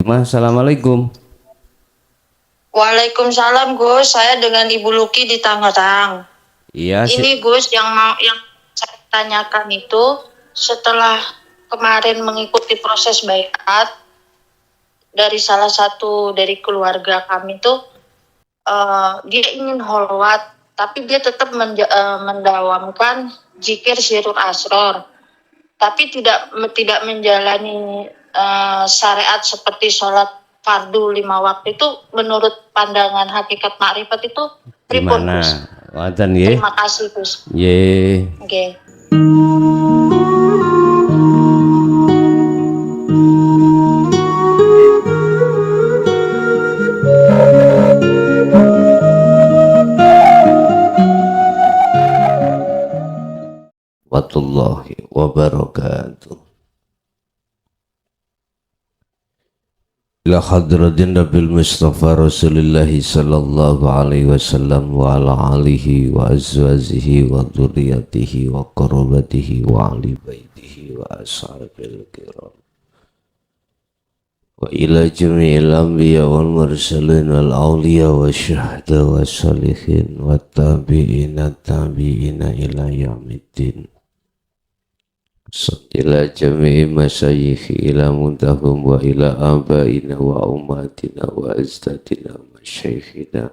Mas, assalamualaikum. Waalaikumsalam Gus, saya dengan Ibu Luki di Tangerang. Iya sih. Ini Gus yang saya tanyakan itu setelah kemarin mengikuti proses baiat dari salah satu dari keluarga kami tuh dia ingin holwat tapi dia tetap mendawamkan zikir sirul asror tapi tidak menjalani syariat seperti sholat fardu 5 waktu itu. Menurut pandangan hakikat makrifat itu pripun Gus? Wonten nggih. Terima kasih Gus. Nggih. Oke. Warahmatullahi wabarakatuh. Ila hadratin Nabil Mustafa Rasulullah sallallahu alaihi wasallam wa ala alihi wa azwajihi wa dzurriyyatihi wa qarabatihi wa ahli baitihi wa ashabil kiram wa ila jami'il anbiya wal mursalin wal awliya wa syuhada wa salihin wa tabi'ina ila yaumiddin. Ila jami'i masyayikhi ila muntahum wa ila abaina wa umatina wa azdadina wa syaykhina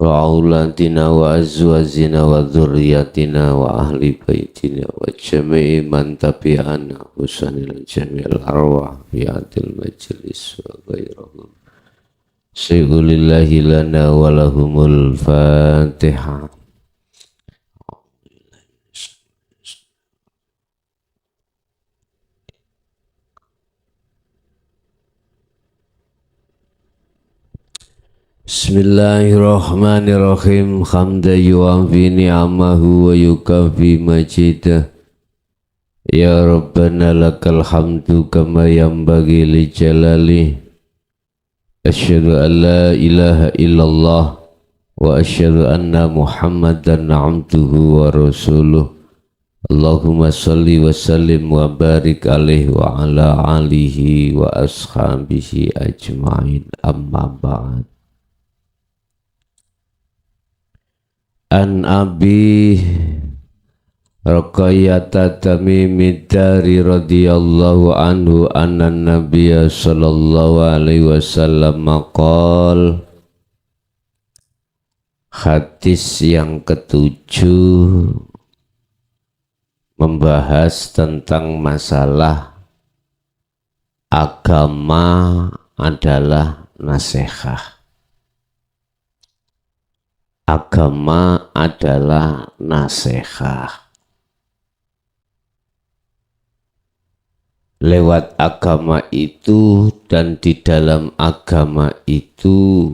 wa auladina wa azwazina wa dhurriyatina wa ahli baitina wa jami'i man tabi'ana husanil jami'il arwah bi'adil majlis wa ghairahum syai'ulillahi lana wa lahumul fatihah. Bismillahirrahmanirrahim. Hamda yu'afi ni'amahu wa yukafi majidah. Ya Rabbana lakal hamdu kama yanbaghi li jalali. Asyhadu an la ilaha illallah wa asyhadu anna Muhammadan abduhu wa rasuluh. Allahumma salli wa sallim wa barik alaihi wa ala alihi wa ashabihi ajma'in, amma ba'd. An Abi Raqayyata Tamimi Dari radhiyallahu anhu anna Nabiyya sallallahu alaihi wasallam maqal. Hadis yang ketujuh membahas tentang masalah agama adalah nasihat. Agama adalah nasihat. Lewat agama itu dan di dalam agama itu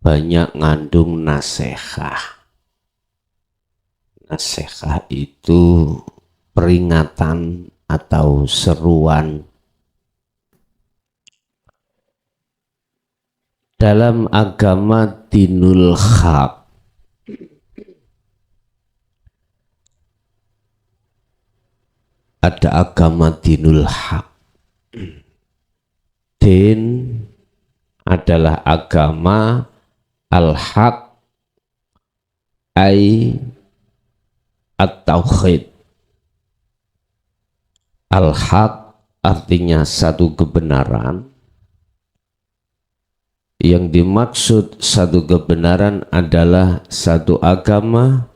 banyak ngandung nasihat. Nasihat itu peringatan atau seruan. Dalam agama dinul haq ada agama dinul haq. Din adalah agama, al-haq ay at-tauhid. Al-haq artinya satu kebenaran. Yang dimaksud satu kebenaran adalah satu agama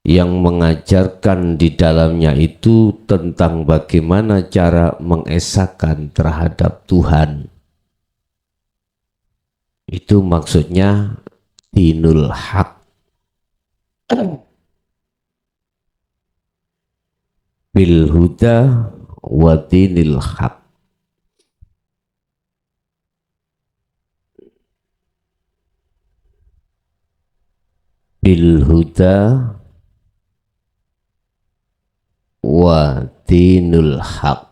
yang mengajarkan di dalamnya itu tentang bagaimana cara mengesahkan terhadap Tuhan. Itu maksudnya dinul haq. Bil huda wa dinil haq. Bil huda wa dinul haq.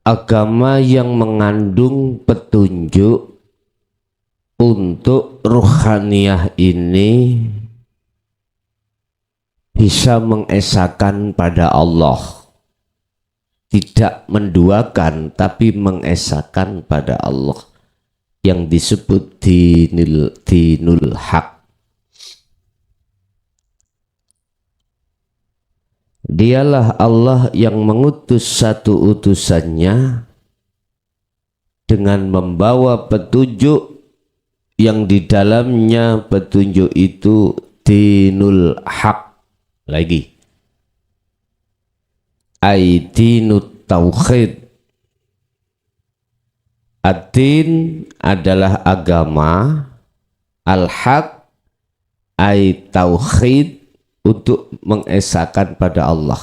Agama yang mengandung petunjuk untuk ruhaniyah ini bisa mengesahkan pada Allah, tidak menduakan tapi mengesahkan pada Allah, yang disebut dinul haq. Dialah Allah yang mengutus satu utusannya dengan membawa petunjuk yang di dalamnya petunjuk itu dinul haq. Lagi dinut tauhid. Ad-din adalah agama, al-haq tauhid, untuk mengesahkan pada Allah.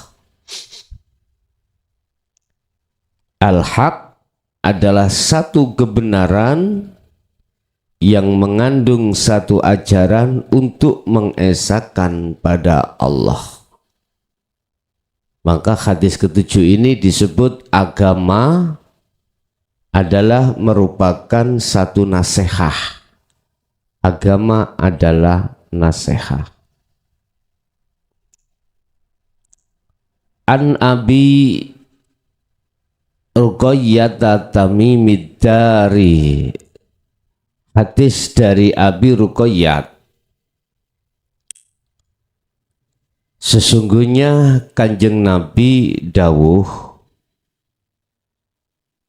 Al-haq adalah satu kebenaran yang mengandung satu ajaran untuk mengesahkan pada Allah. Maka hadis ketujuh ini disebut agama adalah merupakan satu nasihat. Agama adalah nasihat. An Abi Ruqayyah Tamimid Dari, hadis dari Abi Ruqayyah, sesungguhnya Kanjeng Nabi dawuh,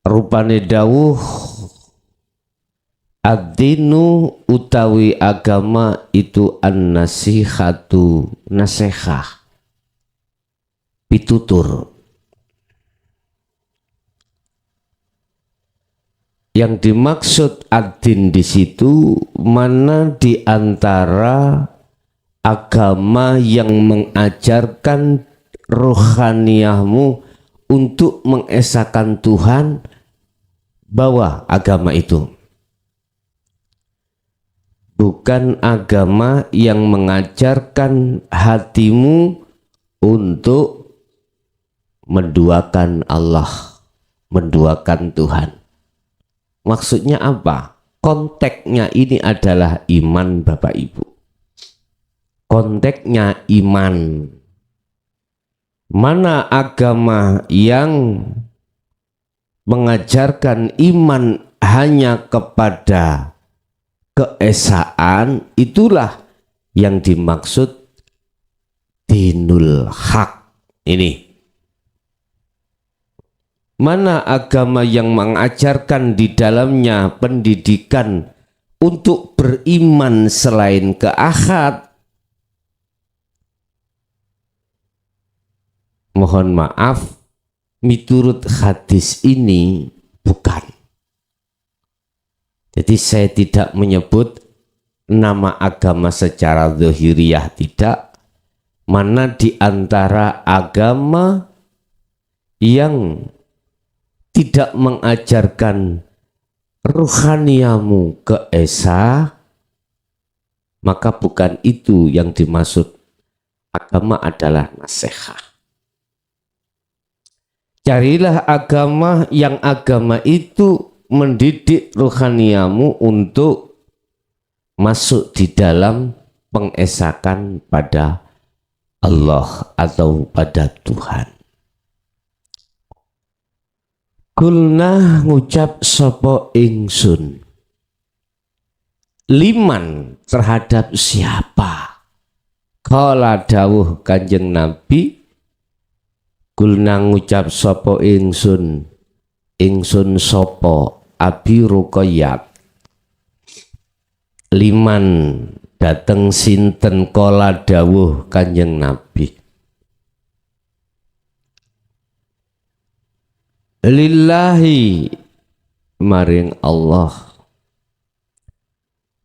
rupane dawuh, ad-dinu utawi agama itu an-nasihatu, nasihah, pitutur. Yang dimaksud ad-din di situ mana di antara agama yang mengajarkan rohaniyahmu untuk mengesahkan Tuhan, bawa agama itu. Bukan agama yang mengajarkan hatimu untuk menduakan Allah, menduakan Tuhan. Maksudnya apa? Konteksnya ini adalah iman, Bapak Ibu. Konteksnya iman. Mana agama yang mengajarkan iman hanya kepada keesaan, itulah yang dimaksud dinul haq ini. Mana agama yang mengajarkan di dalamnya pendidikan untuk beriman selain ke ahad, mohon maaf, miturut hadis ini bukan. Jadi saya tidak menyebut nama agama secara zahiriyah, tidak. Mana di antara agama yang tidak mengajarkan ruhaniyamu ke esa, maka bukan itu yang dimaksud. Agama adalah nasihat. Carilah agama yang agama itu mendidik ruhaniyamu untuk masuk di dalam pengesakan pada Allah atau pada Tuhan. Kulna ngucap sopo ingsun, liman terhadap siapa? Kala dawuh Kanjeng Nabi, kulna ngucap sopo ingsun, ingsun sopo Abi Ruqayyah, liman dateng sinten kala dawuh Kanjeng Nabi. Lillahi maring Allah,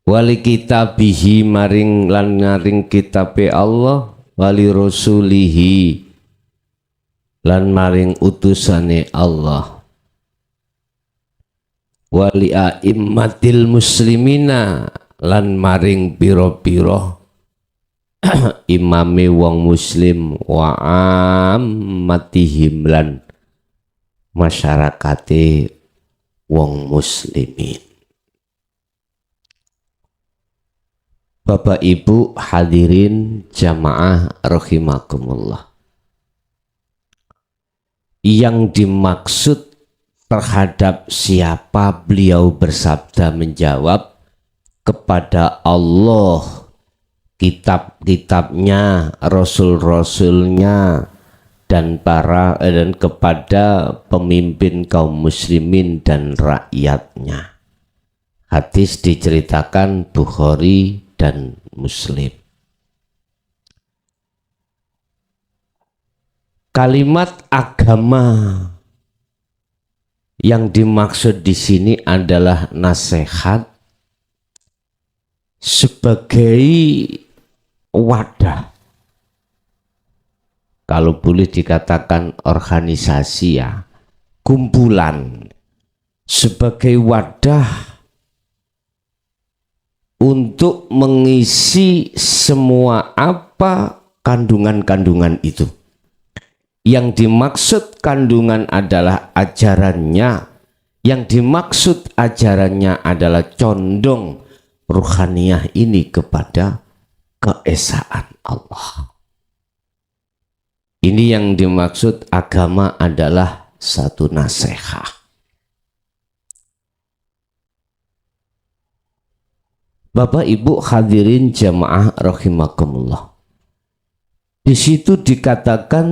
wali kitabihi maring lan ngaring kitabe Allah, wali rasulihi lan maring utusane Allah, wali a'immatil muslimina lan maring piro-piro imame wong muslim, wa ammatihim lan masyarakate wong muslimin. Bapak Ibu hadirin jamaah rahimakumullah. Yang dimaksud terhadap siapa beliau bersabda menjawab kepada Allah, kitab-kitabnya, rasul-rasulnya, dan kepada pemimpin kaum muslimin dan rakyatnya. Hadis diceritakan Bukhari dan Muslim. Kalimat agama yang dimaksud di sini adalah nasihat sebagai wadah. Kalau boleh dikatakan organisasi ya, kumpulan sebagai wadah untuk mengisi semua apa kandungan-kandungan itu. Yang dimaksud kandungan adalah ajarannya. Yang dimaksud ajarannya adalah condong ruhaniyah ini kepada keesaan Allah. Ini yang dimaksud agama adalah satu nasihat. Bapak Ibu hadirin jamaah rahimakumullah. Di situ dikatakan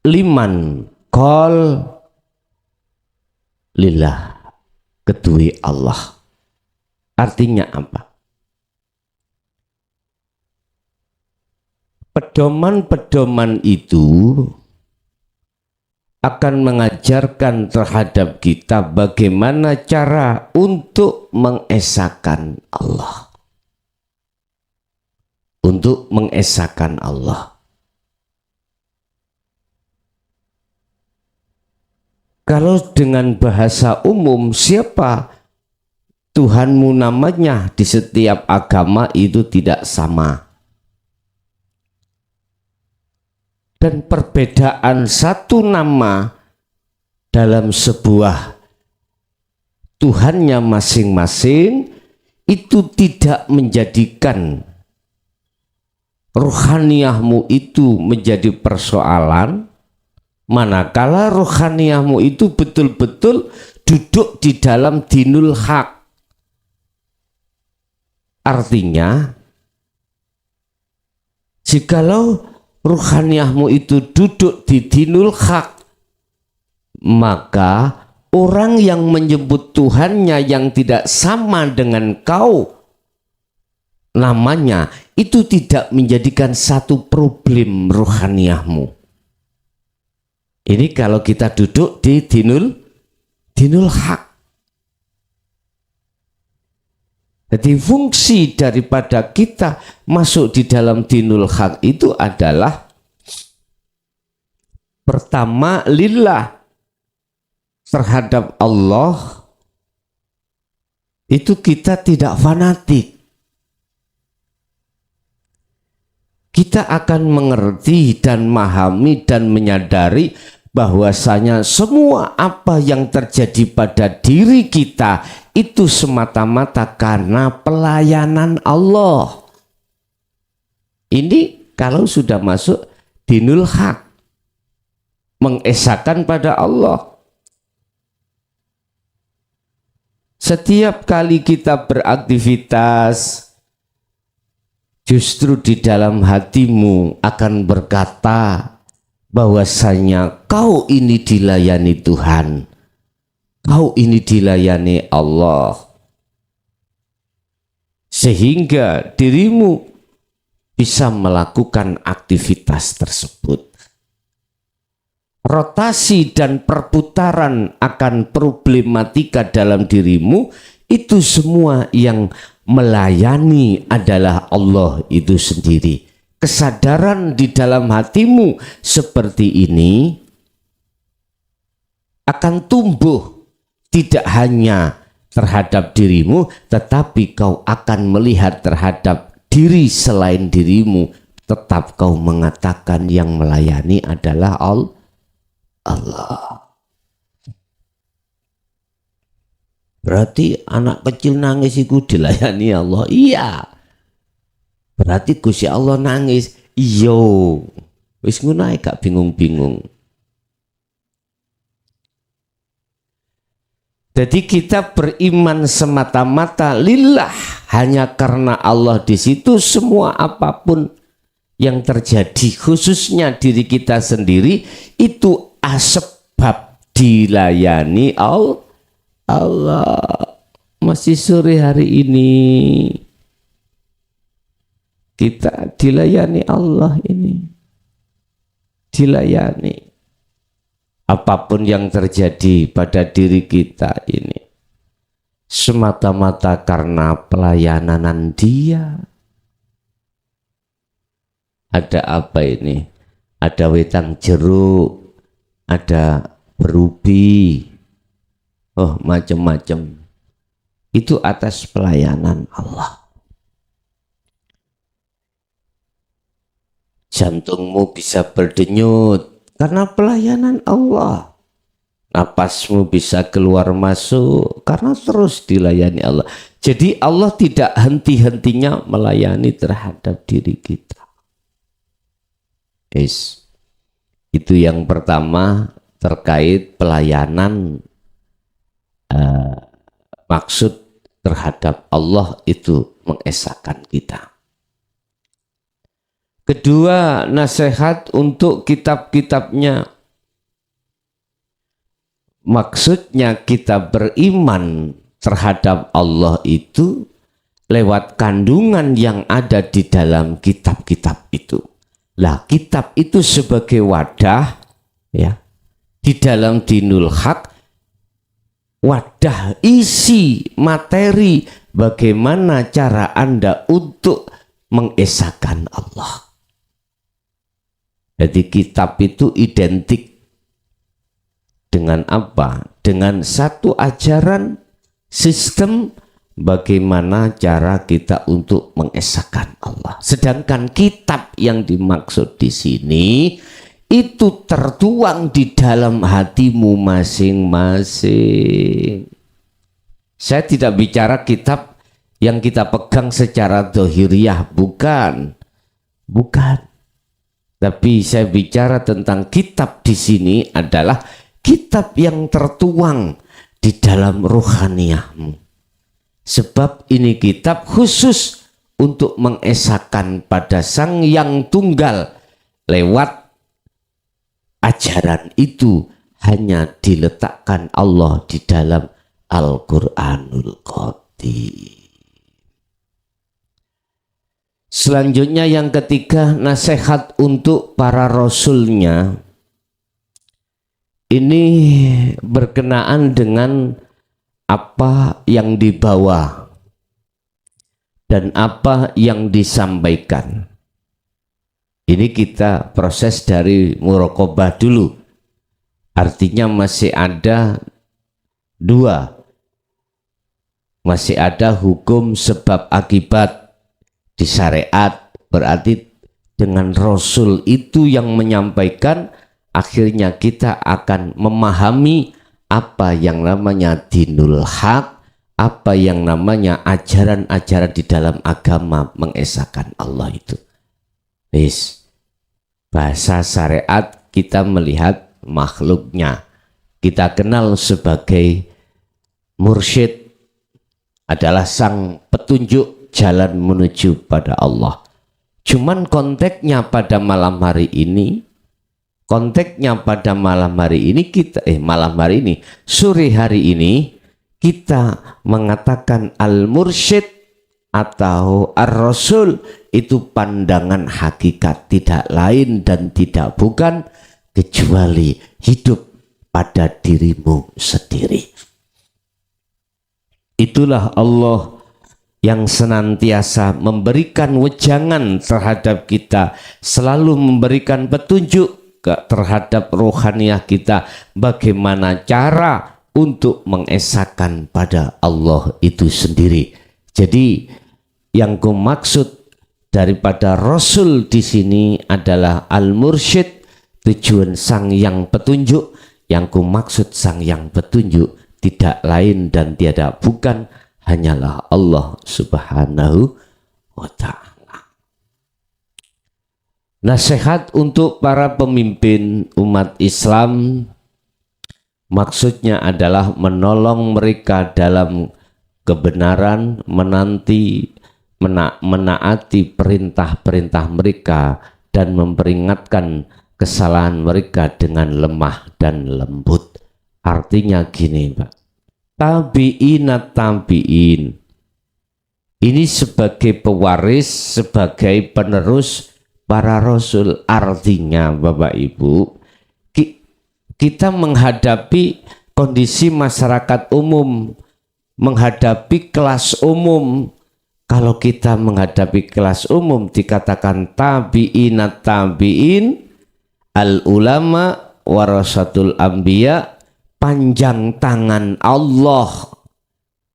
liman qol lillah, kedui Allah. Artinya apa? Pedoman-pedoman itu akan mengajarkan terhadap kita bagaimana cara untuk mengesahkan Allah. Untuk mengesahkan Allah. Kalau dengan bahasa umum, siapa Tuhanmu namanya di setiap agama itu tidak sama. Dan perbedaan satu nama dalam sebuah Tuhannya masing-masing itu tidak menjadikan ruhaniyahmu itu menjadi persoalan, manakala ruhaniyahmu itu betul-betul duduk di dalam dinul haq. Artinya, jikalau ruhaniyahmu itu duduk di dinul haq, maka orang yang menyebut Tuhannya yang tidak sama dengan kau namanya itu tidak menjadikan satu problem ruhaniyahmu. Ini kalau kita duduk di dinul haq. Jadi fungsi daripada kita masuk di dalam dinul haq itu adalah pertama lillah, terhadap Allah itu kita tidak fanatik. Kita akan mengerti dan memahami dan menyadari bahwasanya semua apa yang terjadi pada diri kita itu semata-mata karena pelayanan Allah. Ini kalau sudah masuk dinul haq, mengesahkan pada Allah. Setiap kali kita beraktivitas, justru di dalam hatimu akan berkata bahwasanya kau ini dilayani Tuhan, kau ini dilayani Allah, sehingga dirimu bisa melakukan aktivitas tersebut. Rotasi dan perputaran akan problematika dalam dirimu itu semua yang melayani adalah Allah itu sendiri. Kesadaran di dalam hatimu seperti ini akan tumbuh tidak hanya terhadap dirimu, tetapi kau akan melihat terhadap diri selain dirimu. Tetap kau mengatakan yang melayani adalah Allah. Berarti anak kecil nangis iku dilayani Allah. Iya. Berarti Gusti Allah nangis. Iya. Wis ngono ae gak bingung-bingung. Jadi kita beriman semata-mata lillah, hanya karena Allah di situ. Semua apapun yang terjadi, khususnya diri kita sendiri, itu sebab dilayani Allah. Masih sore hari ini kita dilayani Allah ini, dilayani. Apapun yang terjadi pada diri kita ini semata-mata karena pelayanan Dia. Ada apa ini? Ada wedang jeruk, ada berubi, oh macam-macam. Itu atas pelayanan Allah. Jantungmu bisa berdenyut karena pelayanan Allah. Napasmu bisa keluar masuk karena terus dilayani Allah. Jadi Allah tidak henti-hentinya melayani terhadap diri kita. Itu yang pertama terkait pelayanan, maksud terhadap Allah itu mengesahkan kita. Kedua, nasihat untuk kitab-kitabnya. Maksudnya kita beriman terhadap Allah itu lewat kandungan yang ada di dalam kitab-kitab itu. Lah, kitab itu sebagai wadah, ya, di dalam dinul haq, wadah isi materi bagaimana cara Anda untuk mengesahkan Allah. Jadi kitab itu identik dengan apa? Dengan satu ajaran sistem bagaimana cara kita untuk mengesahkan Allah. Sedangkan kitab yang dimaksud di sini itu tertuang di dalam hatimu masing-masing. Saya tidak bicara kitab yang kita pegang secara dohiriyah, bukan. Tapi saya bicara tentang kitab di sini adalah kitab yang tertuang di dalam rohaniyahmu. Sebab ini kitab khusus untuk mengesahkan pada Sang Yang Tunggal. Lewat ajaran itu hanya diletakkan Allah di dalam Al-Quranul Qadim. Selanjutnya yang ketiga, nasihat untuk para rasulnya. Ini berkenaan dengan apa yang dibawa dan apa yang disampaikan. Ini kita proses dari muraqabah dulu. Artinya masih ada dua. Masih ada hukum sebab akibat di syariat, berarti dengan Rasul itu yang menyampaikan, akhirnya kita akan memahami apa yang namanya dinul haq, apa yang namanya ajaran-ajaran di dalam agama mengesahkan Allah itu. Bahasa syariat kita melihat makhluknya, kita kenal sebagai mursyid, adalah sang petunjuk jalan menuju pada Allah. Cuman konteksnya pada malam hari ini, sore hari ini kita mengatakan al-mursyid atau ar-rasul itu pandangan hakikat, tidak lain dan tidak bukan kecuali hidup pada dirimu sendiri. Itulah Allah yang senantiasa memberikan wejangan terhadap kita, selalu memberikan petunjuk terhadap rohaniah kita, bagaimana cara untuk mengesahkan pada Allah itu sendiri. Jadi yang kumaksud daripada Rasul di sini adalah al-mursyid, tujuan sang yang petunjuk. Yang kumaksud sang yang petunjuk tidak lain dan tiada bukan hanyalah Allah Subhanahu wa ta'ala. Nasihat untuk para pemimpin umat Islam maksudnya adalah menolong mereka dalam kebenaran, menaati perintah-perintah mereka dan memperingatkan kesalahan mereka dengan lemah dan lembut. Artinya gini, Pak. Tabi'in. Ini sebagai pewaris, sebagai penerus para rasul. Artinya Bapak Ibu, kita menghadapi kondisi masyarakat umum, menghadapi kelas umum. Kalau kita menghadapi kelas umum dikatakan tabi'in, al-ulama warasatul anbiya, panjang tangan Allah.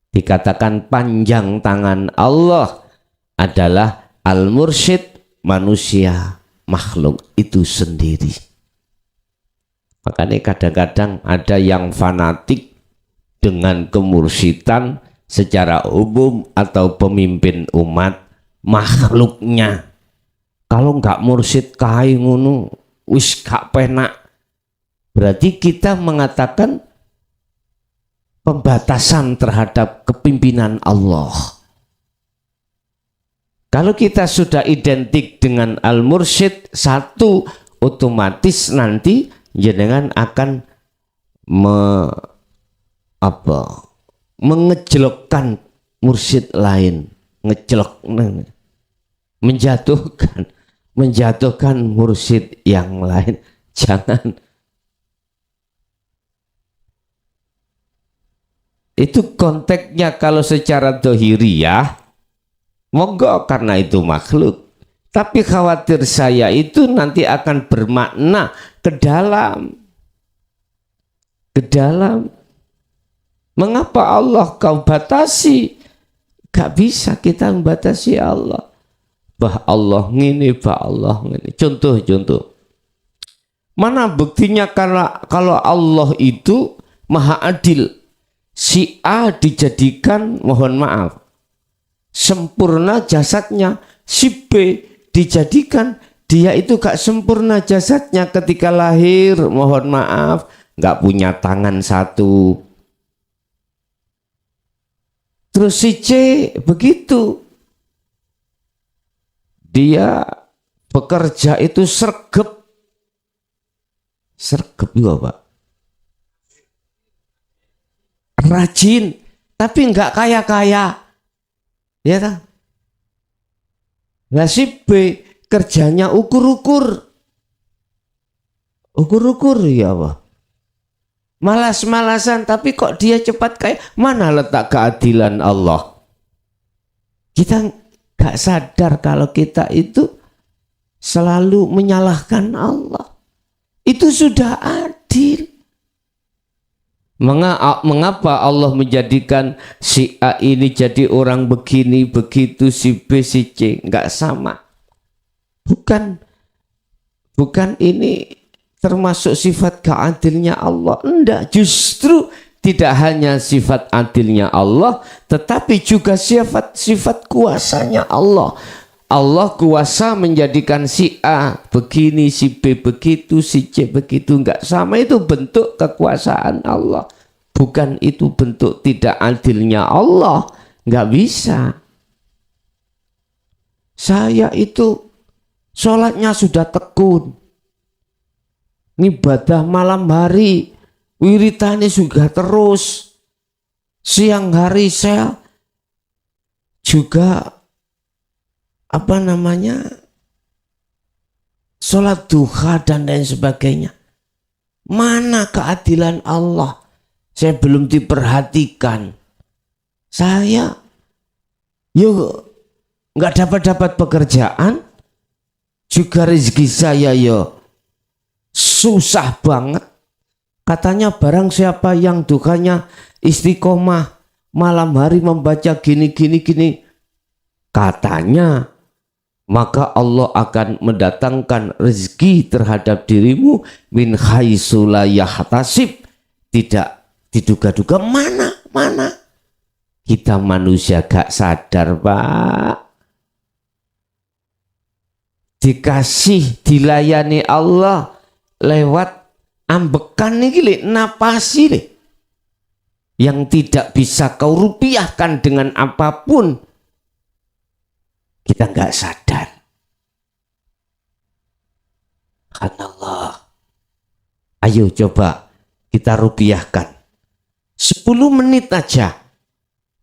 Dikatakan panjang tangan Allah adalah al-mursyid, manusia, makhluk itu sendiri. Makanya kadang-kadang ada yang fanatik dengan kemursidan secara umum atau pemimpin umat makhluknya. Kalau nggak mursyid kae ngono wis gak penak. Berarti kita mengatakan pembatasan terhadap kepimpinan Allah. Kalau kita sudah identik dengan al-mursyid satu, otomatis nanti jenengan akan mengejlokkan mursyid lain, menjatuhkan mursyid yang lain. Jangan. Itu konteksnya kalau secara dohiriyah, monggo karena itu makhluk. Tapi khawatir saya itu nanti akan bermakna ke dalam. Mengapa Allah kau batasi? Gak bisa kita membatasi Allah. Bah Allah ngini, bah Allah ngini. Contoh. Mana buktinya kalau Allah itu maha adil. Si A dijadikan, mohon maaf, sempurna jasadnya. Si B dijadikan dia itu gak sempurna jasadnya ketika lahir, mohon maaf, gak punya tangan satu. Terus si C begitu, dia bekerja itu sergep juga Pak, rajin, tapi nggak kaya-kaya, ya kan? Nah si B kerjanya ukur-ukur ya Pak. Malas-malasan, tapi kok dia cepat kaya? Mana letak keadilan Allah? Kita gak sadar kalau kita itu selalu menyalahkan Allah. Itu sudah adil. Mengapa Allah menjadikan si A ini jadi orang begini, begitu, si B, si C? Gak sama. Bukan ini termasuk sifat keadilnya Allah. Enggak, justru tidak hanya sifat adilnya Allah, tetapi juga sifat kuasanya Allah. Allah kuasa menjadikan si A begini, si B begitu, si C begitu. Enggak sama, itu bentuk kekuasaan Allah. Bukan itu bentuk tidak adilnya Allah. Enggak bisa. Saya itu sholatnya sudah tekun, ibadah malam hari, wiritane juga terus. Siang hari saya juga sholat duha dan lain sebagainya. Mana keadilan Allah? Saya belum diperhatikan. Saya nggak dapat pekerjaan, juga rezeki saya susah banget. Katanya barang siapa yang duhanya istiqomah malam hari membaca gini katanya, maka Allah akan mendatangkan rezeki terhadap dirimu min haitsu la yahtasib, tidak diduga-duga mana. Kita manusia gak sadar, Pak. Dikasih, dilayani Allah lewat ambekan nih, napasi nih. Yang tidak bisa kau rupiahkan dengan apapun. Kita gak sadar. Subhanallah. Ayo coba kita rupiahkan. 10 menit aja.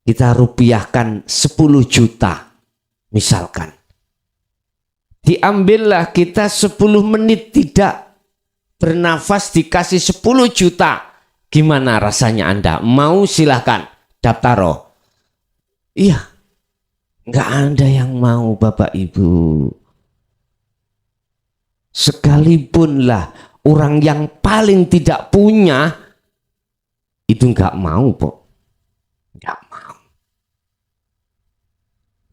Kita rupiahkan 10 juta. Misalkan. Diambillah kita 10 menit tidak bernafas dikasih 10 juta. Gimana rasanya Anda? Mau silahkan daftar. Iya. Nggak ada yang mau Bapak Ibu. Sekalipun lah orang yang paling tidak punya itu nggak mau, Pok. Nggak mau.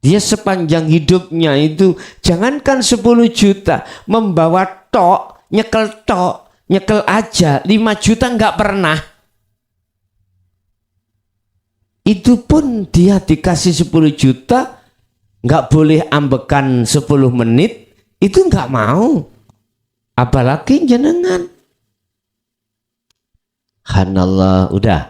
Dia sepanjang hidupnya itu jangankan 10 juta membawa nyekel aja 5 juta nggak pernah. Itu pun dia dikasih 10 juta nggak boleh ambekan 10 menit itu nggak mau. Apalagi jenengan. Subhanallah, udah.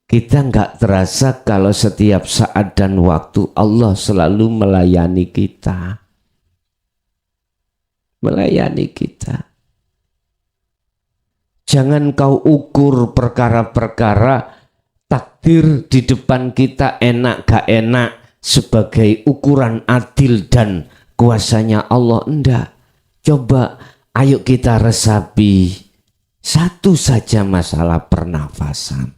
Kita nggak terasa kalau setiap saat dan waktu Allah selalu melayani kita. Melayani kita. Jangan kau ukur perkara-perkara takdir di depan kita enak gak enak sebagai ukuran adil dan kuasanya Allah. Enggak. Coba ayo kita resapi satu saja masalah pernafasan.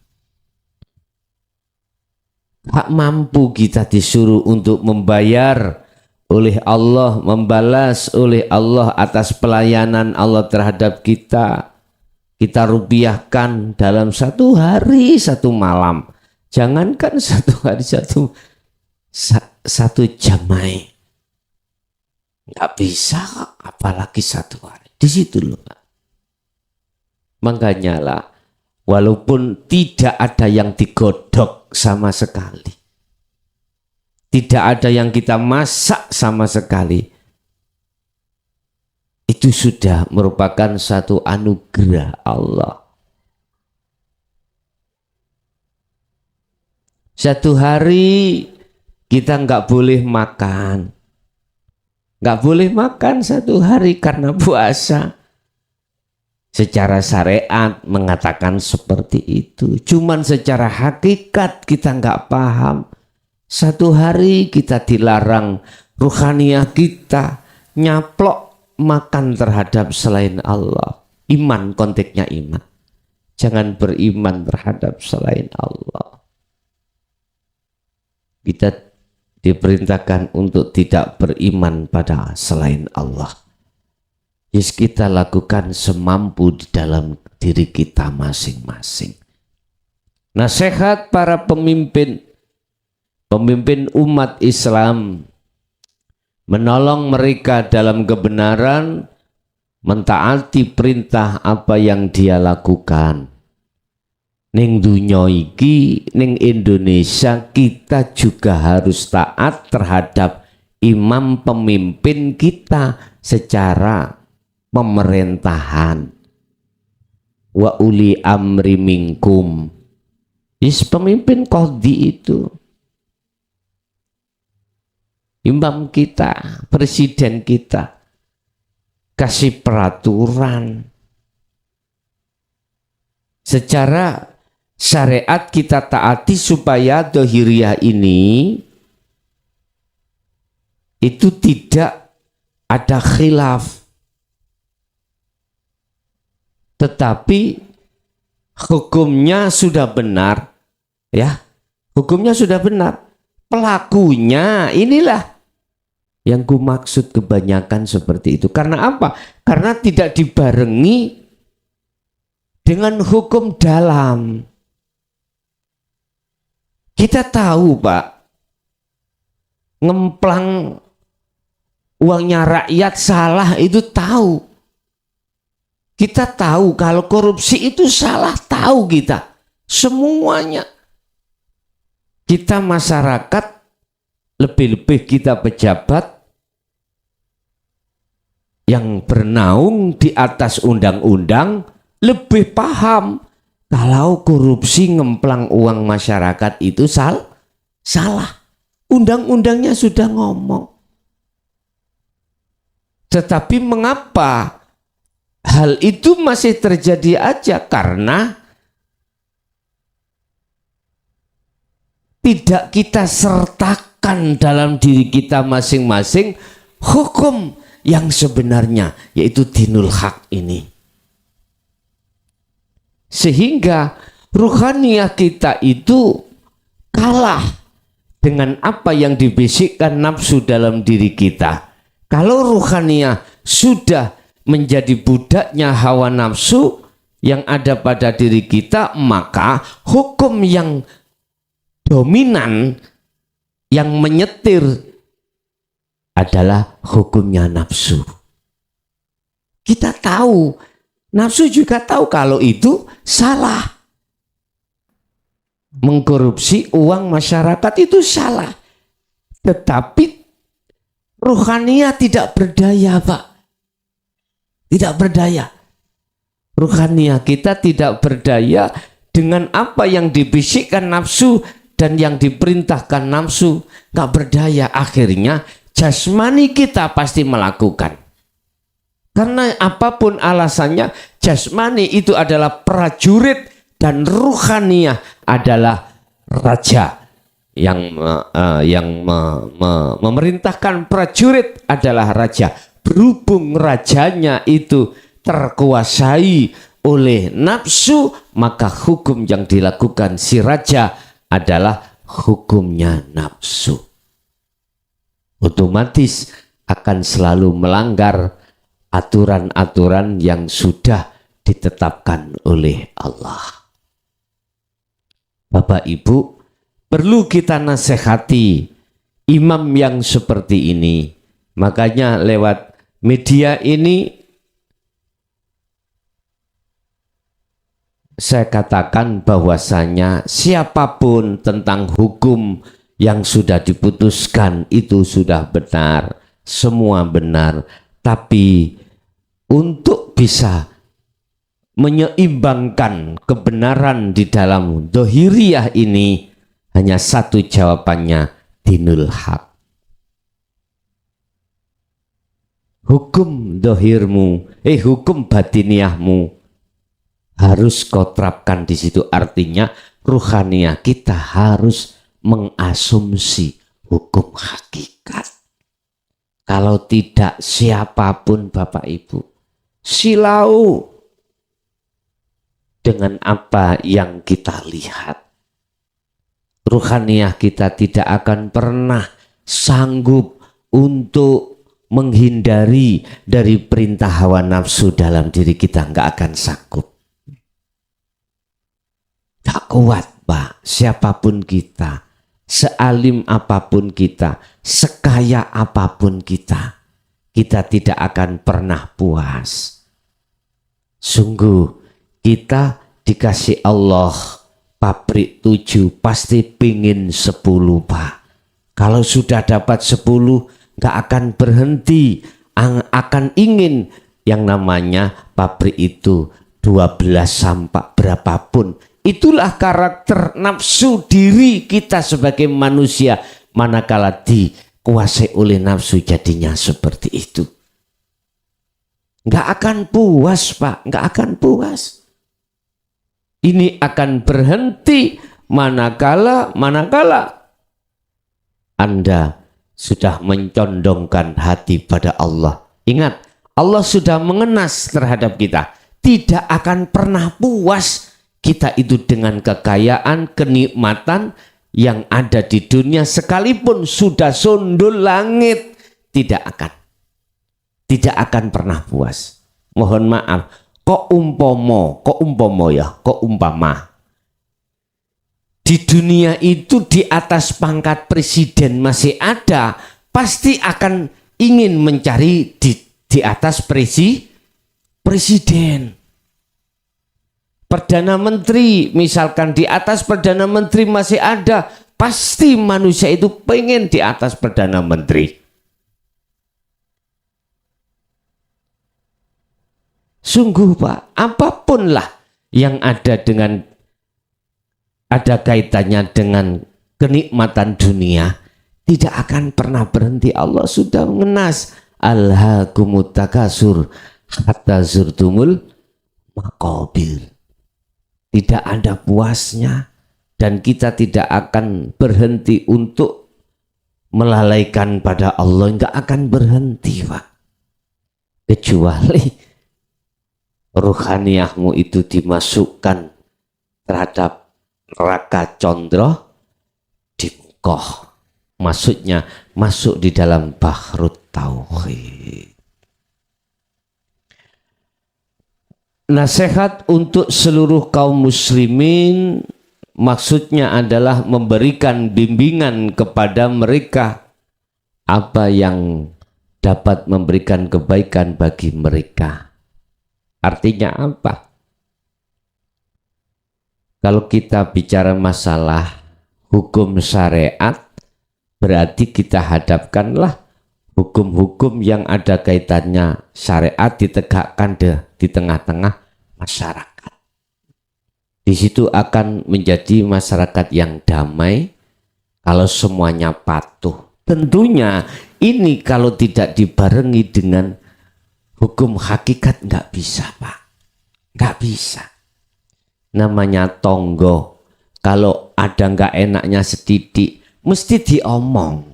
Tak mampu kita disuruh untuk membayar oleh Allah, membalas oleh Allah atas pelayanan Allah terhadap kita. Kita rupiahkan dalam 1 hari 1 malam. Jangankan 1 hari 1 jam. Nggak bisa, apalagi 1 hari. Di situ loh. Makanya lah, walaupun tidak ada yang digodok sama sekali, tidak ada yang kita masak sama sekali, itu sudah merupakan satu anugerah Allah. 1 hari kita nggak boleh makan. Nggak boleh makan 1 hari karena puasa. Secara syariat mengatakan seperti itu. Cuman secara hakikat kita nggak paham. 1 hari kita dilarang ruhaniah kita nyaplok makan terhadap selain Allah. Iman, konteksnya iman. Jangan beriman terhadap selain Allah. Kita diperintahkan untuk tidak beriman pada selain Allah. Yes, kita lakukan semampu di dalam diri kita masing-masing. Nasihat para pemimpin umat Islam, menolong mereka dalam kebenaran, mentaati perintah apa yang dia lakukan. Ning dunya iki, ning Indonesia kita juga harus taat terhadap imam pemimpin kita secara pemerintahan. Wa uli amri minkum. Is pemimpin qadhi itu. Imam kita, presiden kita, kasih peraturan. Secara syariat kita taati supaya dohiriyah ini itu tidak ada khilaf. Tetapi hukumnya sudah benar. Ya, hukumnya sudah benar. Pelakunya inilah yang ku maksud kebanyakan seperti itu. Karena apa? Karena tidak dibarengi dengan hukum dalam. Kita tahu Pak, ngemplang uangnya rakyat salah itu tahu. Kita tahu kalau korupsi itu salah, tahu kita semuanya. Kita masyarakat, lebih-lebih kita pejabat yang bernaung di atas undang-undang lebih paham kalau korupsi ngemplang uang masyarakat itu salah. Undang-undangnya sudah ngomong. Tetapi mengapa hal itu masih terjadi aja? Karena tidak kita sertakan dalam diri kita masing-masing hukum yang sebenarnya, yaitu dinul haq ini. Sehingga ruhaniyah kita itu kalah dengan apa yang dibisikkan nafsu dalam diri kita. Kalau ruhaniyah sudah menjadi budaknya hawa nafsu yang ada pada diri kita, maka hukum yang dominan, yang menyetir adalah hukumnya nafsu. Kita tahu, nafsu juga tahu kalau itu salah. Mengkorupsi uang masyarakat itu salah. Tetapi ruhaniyah tidak berdaya, Pak. Tidak berdaya. Ruhaniyah kita tidak berdaya dengan apa yang dibisikkan nafsu dan yang diperintahkan nafsu. Gak berdaya. Akhirnya jasmani kita pasti melakukan. Karena apapun alasannya, jasmani itu adalah prajurit dan ruhaniyah adalah raja. Yang memerintahkan prajurit adalah raja. Berhubung rajanya itu terkuasai oleh nafsu, maka hukum yang dilakukan si raja adalah hukumnya nafsu. Otomatis akan selalu melanggar aturan-aturan yang sudah ditetapkan oleh Allah. Bapak Ibu, perlu kita nasihati imam yang seperti ini. Makanya lewat media ini saya katakan bahwasanya siapapun tentang hukum yang sudah diputuskan itu sudah benar, semua benar. Tapi untuk bisa menyeimbangkan kebenaran di dalam dohiriyah ini, hanya satu jawabannya, dinul haq. Hukum dohirmu, hukum batiniyahmu harus kau terapkan di situ. Artinya ruhaniyah kita harus mengasumsi hukum hakikat. Kalau tidak, siapapun Bapak Ibu silau dengan apa yang kita lihat. Ruhaniyah kita tidak akan pernah sanggup untuk menghindari dari perintah hawa nafsu dalam diri kita. Nggak akan sanggup. Tak kuat, Pak. Siapapun kita, sealim apapun kita, sekaya apapun kita, kita tidak akan pernah puas. Sungguh kita dikasih Allah pabrik 7, pasti pingin 10, Pak. Kalau sudah dapat 10, gak akan berhenti, akan ingin yang namanya pabrik itu 12 sampai berapapun. Itulah karakter nafsu diri kita sebagai manusia. Manakala dikuasai oleh nafsu, jadinya seperti itu. Gak akan puas, Pak. Gak akan puas. Ini akan berhenti manakala Anda sudah mencondongkan hati pada Allah. Ingat, Allah sudah mengenas terhadap kita. Tidak akan pernah puas kita itu dengan kekayaan, kenikmatan yang ada di dunia, sekalipun sudah sundul langit, tidak akan pernah puas. Mohon maaf, kok umpama di dunia itu di atas pangkat presiden masih ada, pasti akan ingin mencari di atas presiden, perdana menteri, misalkan di atas perdana menteri masih ada, pasti manusia itu pengen di atas perdana menteri. Sungguh Pak, apapun lah yang ada kaitannya dengan kenikmatan dunia tidak akan pernah berhenti. Allah sudah mengenas, alhaakumut takasur hatta zurtumul maqabir. Tidak ada puasnya dan kita tidak akan berhenti untuk melalaikan pada Allah, enggak akan berhenti Pak, kecuali ruhaniyahmu itu dimasukkan terhadap neraka condro di mukoh. Maksudnya masuk di dalam bahrut tauhid. Nasihat untuk seluruh kaum muslimin maksudnya adalah memberikan bimbingan kepada mereka apa yang dapat memberikan kebaikan bagi mereka. Artinya apa? Kalau kita bicara masalah hukum syariat, berarti kita hadapkanlah hukum-hukum yang ada kaitannya syariat ditegakkan di tengah-tengah masyarakat. Di situ akan menjadi masyarakat yang damai kalau semuanya patuh. Tentunya ini kalau tidak dibarengi dengan hukum hakikat nggak bisa Pak, nggak bisa. Namanya tonggo, kalau ada nggak enaknya sedikit mesti diomong.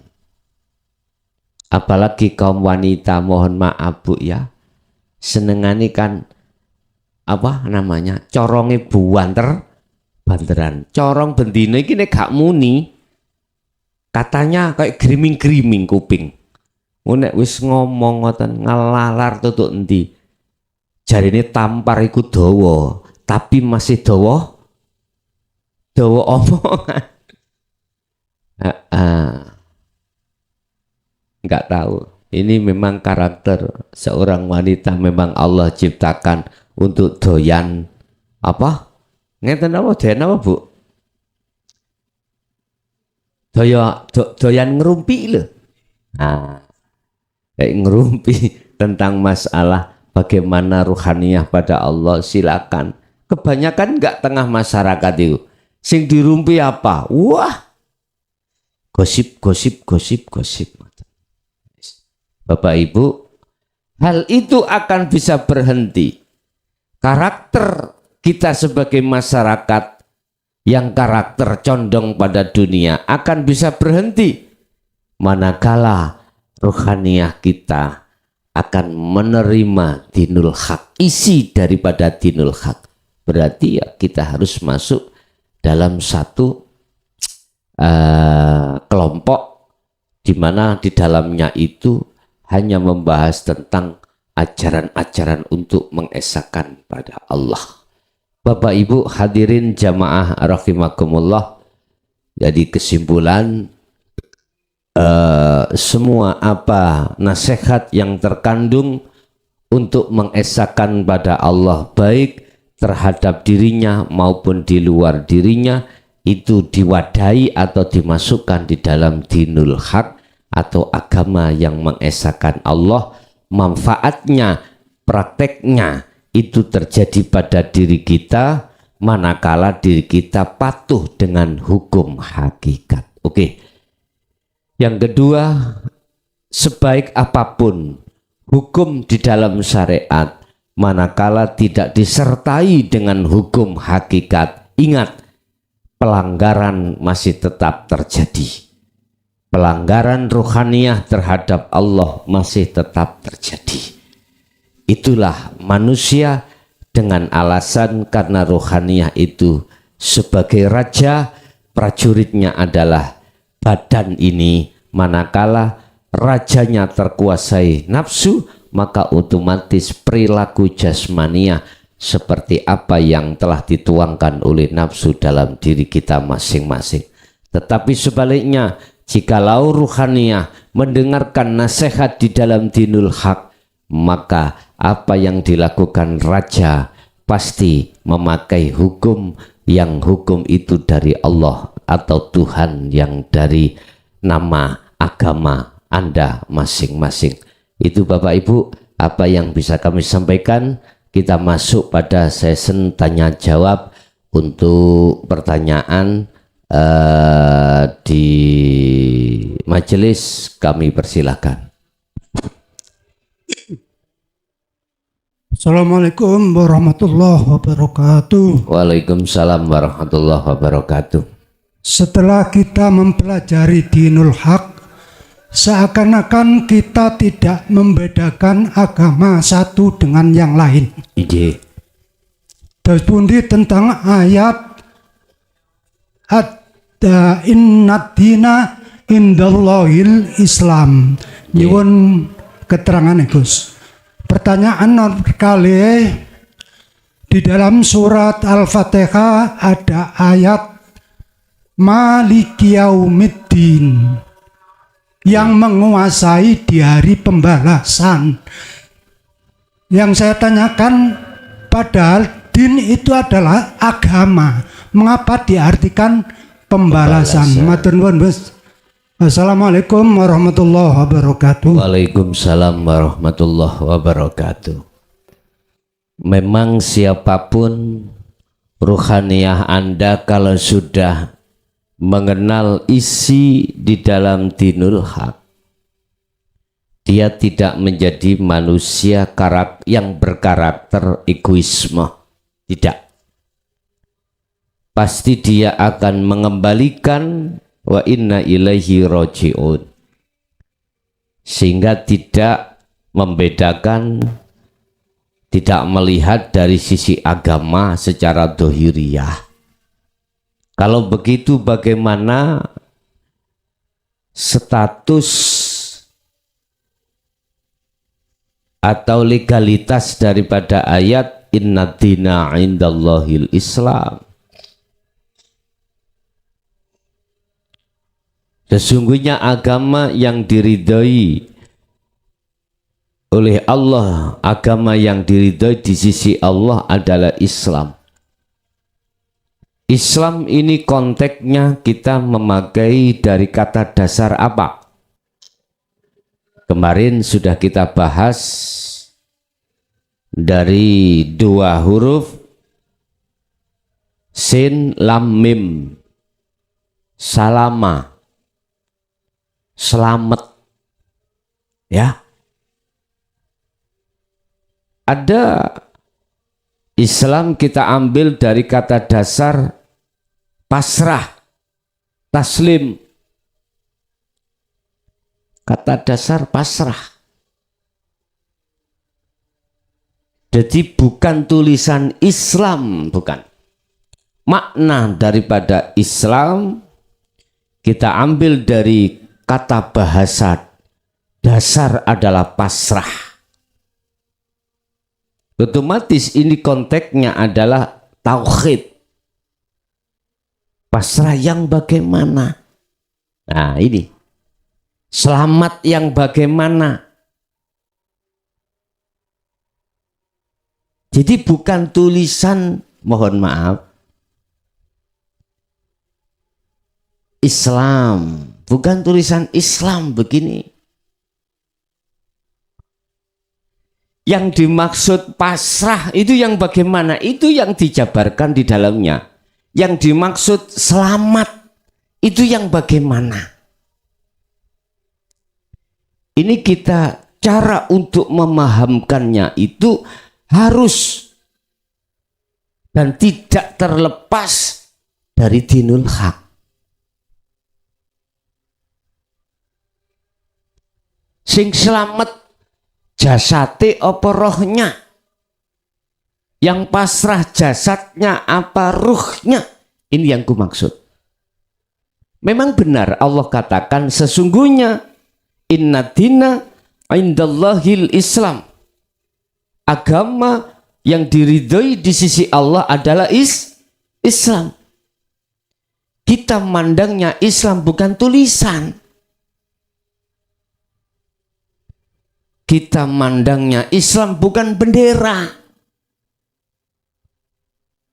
Apalagi kaum wanita, mohon maaf Bu ya, senengani kan apa namanya coronge banteran. Corong bendino iki nek gak muni katanya kayak griming kuping. Nek wis ngomong ngoten ngalalar tutuk endi. Jarine tampar iku dawa, tapi masih dawa omongan. Enggak tahu. Ini memang karakter seorang wanita, memang Allah ciptakan untuk doyan apa? Ngeten apa doyan apa Bu? Doyan ngerumpi lho. Ngerumpi tentang masalah bagaimana ruhaniyah pada Allah, silakan. Kebanyakan enggak tengah masyarakat itu. Sing dirumpi apa? Wah, gosip. Bapak Ibu, hal itu akan bisa berhenti. Karakter kita sebagai masyarakat yang karakter condong pada dunia akan bisa berhenti manakala ruhaniyah kita akan menerima dinul haq, isi daripada dinul haq. Berarti ya kita harus masuk dalam satu kelompok di mana di dalamnya itu hanya membahas tentang ajaran-ajaran untuk mengesahkan pada Allah. Bapak Ibu hadirin jamaah rahimakumullah, jadi kesimpulan semua apa nasihat yang terkandung untuk mengesahkan pada Allah baik terhadap dirinya maupun di luar dirinya itu diwadahi atau dimasukkan di dalam dinul haq atau agama yang mengesahkan Allah. Manfaatnya, prakteknya itu terjadi pada diri kita manakala diri kita patuh dengan hukum hakikat. Oke. Yang kedua, sebaik apapun hukum di dalam syariat, manakala tidak disertai dengan hukum hakikat, ingat, pelanggaran masih tetap terjadi. Pelanggaran ruhaniyah terhadap Allah masih tetap terjadi. Itulah manusia dengan alasan karena ruhaniyah itu sebagai raja, prajuritnya adalah badan ini. Manakala rajanya terkuasai nafsu, maka otomatis perilaku jasmania seperti apa yang telah dituangkan oleh nafsu dalam diri kita masing-masing. Tetapi sebaliknya, jikalau ruhaniyah mendengarkan nasihat di dalam dinul haq, maka apa yang dilakukan raja pasti memakai hukum yang hukum itu dari Allah atau Tuhan yang dari nama agama Anda masing-masing. Itu Bapak Ibu apa yang bisa kami sampaikan. Kita masuk pada sesi tanya jawab. Untuk pertanyaan di majelis kami persilahkan. Assalamualaikum warahmatullahi wabarakatuh. Waalaikumsalam warahmatullahi wabarakatuh. Setelah kita mempelajari dinul haq, seakan-akan kita tidak membedakan agama satu dengan yang lain. Ide. Terus pundi tentang ayat ada innad dina indallahil Islam. Nyuwun keterangan Gus. Pertanyaan kali di dalam surat Al-Fatihah ada ayat Maliki Yaumiddin yang menguasai di hari pembalasan. Yang saya tanyakan, padahal din itu adalah agama, mengapa diartikan pembalasan? Matur nuwun, Bos. Assalamualaikum warahmatullahi wabarakatuh. Waalaikumsalam warahmatullahi wabarakatuh. Memang siapapun ruhaniyah Anda kalau sudah mengenal isi di dalam dinul haq, dia tidak menjadi manusia yang berkarakter egoisme. Tidak. Pasti dia akan mengembalikan wa inna ilaihi roji'un, sehingga tidak membedakan, tidak melihat dari sisi agama secara dohiriyah. Kalau begitu bagaimana status atau legalitas daripada ayat inna dina indallahil Islam? Sesungguhnya agama yang diridhoi oleh Allah, agama yang diridhoi di sisi Allah adalah Islam. Islam ini konteksnya kita memakai dari kata dasar apa? Kemarin sudah kita bahas dari dua huruf sin lam mim, salama, selamat, ya. Ada Islam kita ambil dari kata dasar pasrah, taslim. Kata dasar pasrah. Jadi bukan tulisan Islam, bukan. Makna daripada Islam kita ambil dari kata bahasa dasar adalah pasrah. Otomatis ini konteksnya adalah tauhid. Pasrah yang bagaimana? Nah ini. Selamat yang bagaimana? Jadi bukan tulisan, mohon maaf, Islam. Bukan tulisan Islam begini. Yang dimaksud pasrah itu yang bagaimana? Itu yang dijabarkan di dalamnya. Yang dimaksud selamat itu yang bagaimana? Ini kita cara untuk memahamkannya itu harus dan tidak terlepas dari dinul haq. Sing selamat jasate apa rohnya? Yang pasrah jasadnya apa ruhnya? Ini yang ku maksud. Memang benar Allah katakan sesungguhnya inna dina indallahil Islam. Agama yang diridhoi di sisi Allah adalah Islam. Kita mandangnya Islam bukan tulisan. kita mandangnya Islam bukan bendera.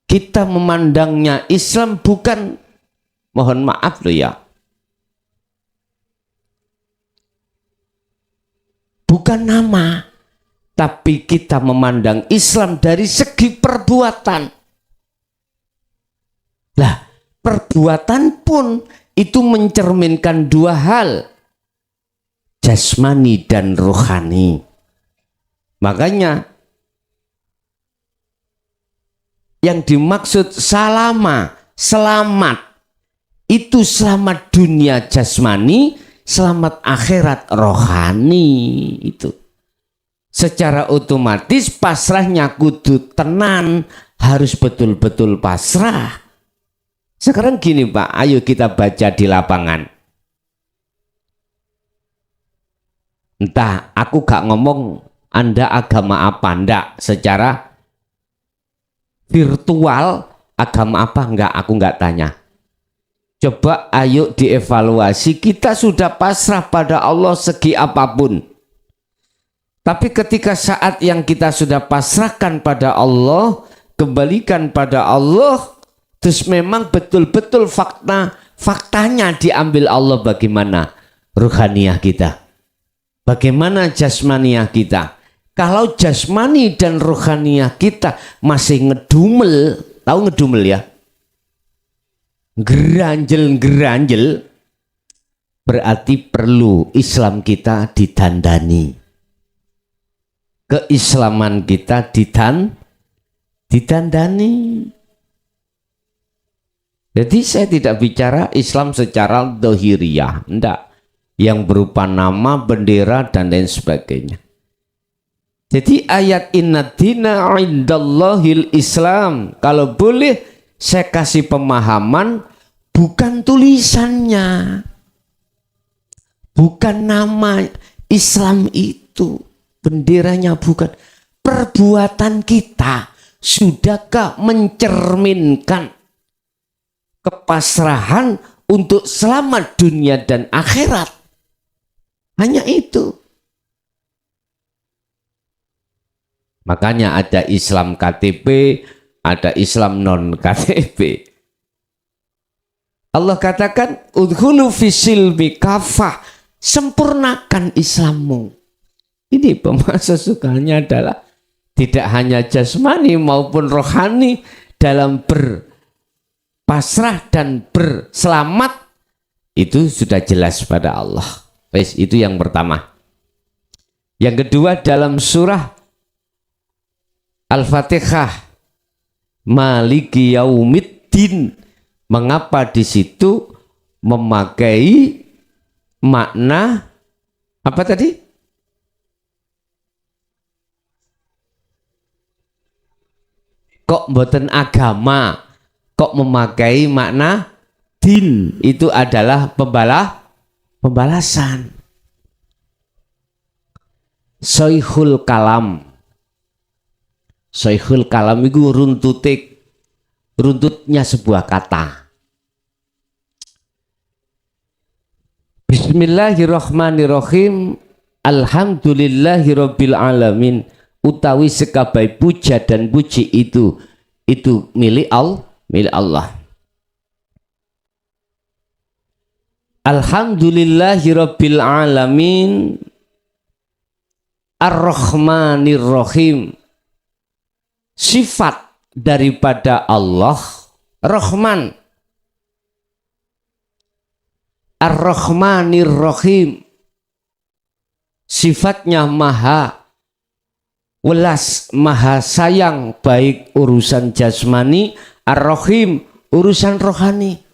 Kita memandangnya Islam bukan, mohon maaf loh ya, bukan nama, tapi kita memandang Islam dari segi perbuatan. Lah, perbuatan pun itu mencerminkan dua hal, jasmani dan rohani. Makanya yang dimaksud salama, selamat, itu selamat dunia jasmani, selamat akhirat rohani. Itu secara otomatis pasrahnya kudu tenan, harus betul-betul pasrah. Sekarang gini Pak, ayo kita baca di lapangan. Entah, aku gak ngomong Anda agama apa, enggak. Secara virtual agama apa, enggak, aku enggak tanya. Coba ayo dievaluasi, kita sudah pasrah pada Allah segi apapun. Tapi ketika saat yang kita sudah pasrahkan pada Allah, kembalikan pada Allah, terus memang betul-betul faktanya diambil Allah, bagaimana ruhaniyah kita, bagaimana jasmaniyah kita. Kalau jasmani dan rohaniyah kita masih ngedumel, tahu ngedumel ya, geranjel, berarti perlu Islam kita ditandani, keislaman kita ditandani. Jadi saya tidak bicara Islam secara dohiriyah, enggak, yang berupa nama, bendera dan lain sebagainya. Jadi ayat inna dina indallahil Islam, kalau boleh saya kasih pemahaman, bukan tulisannya, bukan nama Islam itu, benderanya bukan, perbuatan kita sudahkah mencerminkan kepasrahan untuk selamat dunia dan akhirat. Hanya itu. Makanya ada Islam KTP, ada Islam non KTP. Allah katakan udkhulu fisilmi kafah, sempurnakan Islammu. Ini pemasukannya adalah tidak hanya jasmani maupun rohani, dalam berpasrah dan berselamat itu sudah jelas pada Allah. Itu yang pertama. Yang kedua, dalam surah Al-Fatihah, Maliki Yaumiddin, mengapa di situ memakai makna apa tadi? Kok mboten agama, kok memakai makna din? Itu adalah pembalasan. Soihul kalam. Soihul kalam itu runtutnya sebuah kata. Bismillahirrahmanirrahim. Alhamdulillahirabbil alamin. Utawi sekabai puja dan puji itu milik Allah. Alhamdulillahirabbil alamin. Ar-Rahmanir-Rahim. Sifat daripada Allah Rahman. Ar-Rahmanir-Rahim. Sifatnya maha welas, maha sayang, baik urusan jasmani, Ar-Rahim urusan rohani.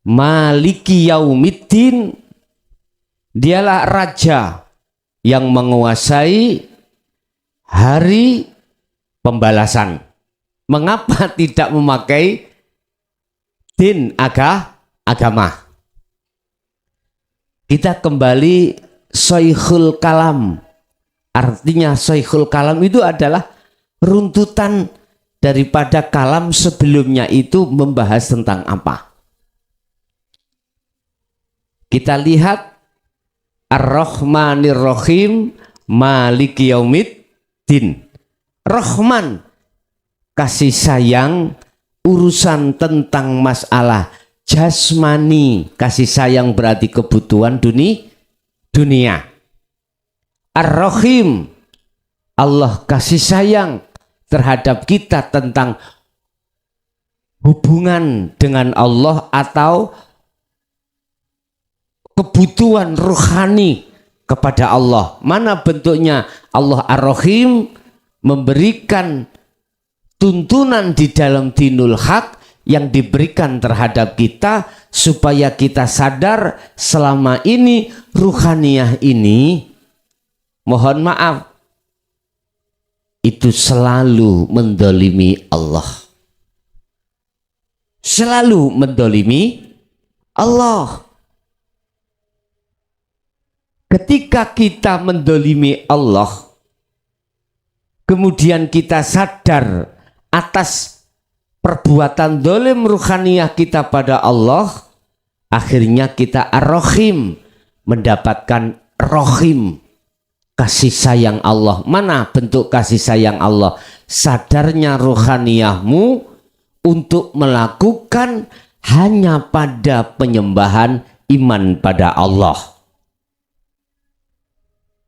Maliki Yaumiddin, dialah raja yang menguasai hari pembalasan. Mengapa tidak memakai din, agama? Kita kembali Soihul kalam. Artinya Soihul kalam itu adalah runtutan daripada kalam sebelumnya itu membahas tentang apa. Kita lihat Ar-Rahmanir Rahim, Maliki Yaumiddin. Rahman, kasih sayang, urusan tentang masalah jasmani. Kasih sayang berarti kebutuhan dunia. Ar-Rahim, Allah kasih sayang terhadap kita tentang hubungan dengan Allah atau kebutuhan rohani kepada Allah. Mana bentuknya? Allah Ar-Rahim memberikan tuntunan di dalam dinul haq yang diberikan terhadap kita supaya kita sadar selama ini ruhaniyah ini, mohon maaf, itu selalu mendolimi Allah. Selalu mendolimi Allah. Ketika kita mendolimi Allah, kemudian kita sadar atas perbuatan dolim ruhaniyah kita pada Allah, akhirnya kita ar-Rahim, mendapatkan Rahim, kasih sayang Allah. Mana bentuk kasih sayang Allah? Sadarnya ruhaniyahmu untuk melakukan hanya pada penyembahan iman pada Allah.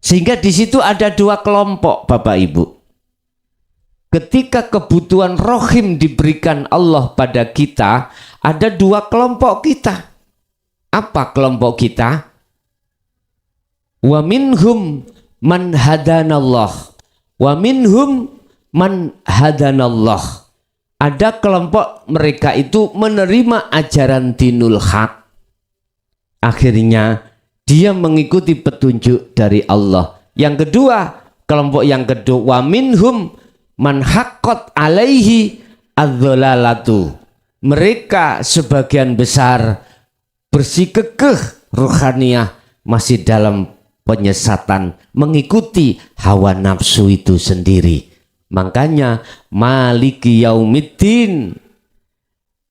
Sehingga di situ ada dua kelompok, Bapak Ibu. Ketika kebutuhan rohim diberikan Allah pada kita, ada dua kelompok kita. Apa kelompok kita? Wa minhum man hadanallah, wa minhum man hadanallah. Ada kelompok mereka itu menerima ajaran dinul haq. Akhirnya dia mengikuti petunjuk dari Allah. Yang kedua, kelompok yang kedua, wa minhum man haqqat alaihi adzolalatu. Mereka sebagian besar bersikukuh ruhaniyah masih dalam penyesatan, mengikuti hawa nafsu itu sendiri. Makanya Maliki Yaumiddin,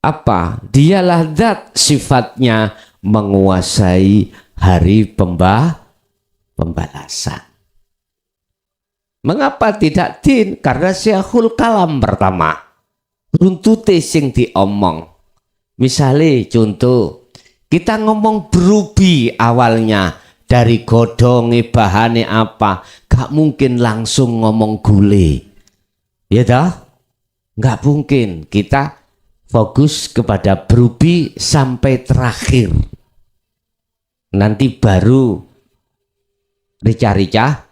apa? Dialah zat sifatnya menguasai hari pembalasan. Mengapa tidak din? Karena Syekhul Kalam pertama. Runtute sing diomong. Misalnya contoh, kita ngomong berubi awalnya. Dari godonge bahane apa? Gak mungkin langsung ngomong gule. Ya dah? Gak mungkin. Kita fokus kepada berubi sampai terakhir. Nanti baru rica-rica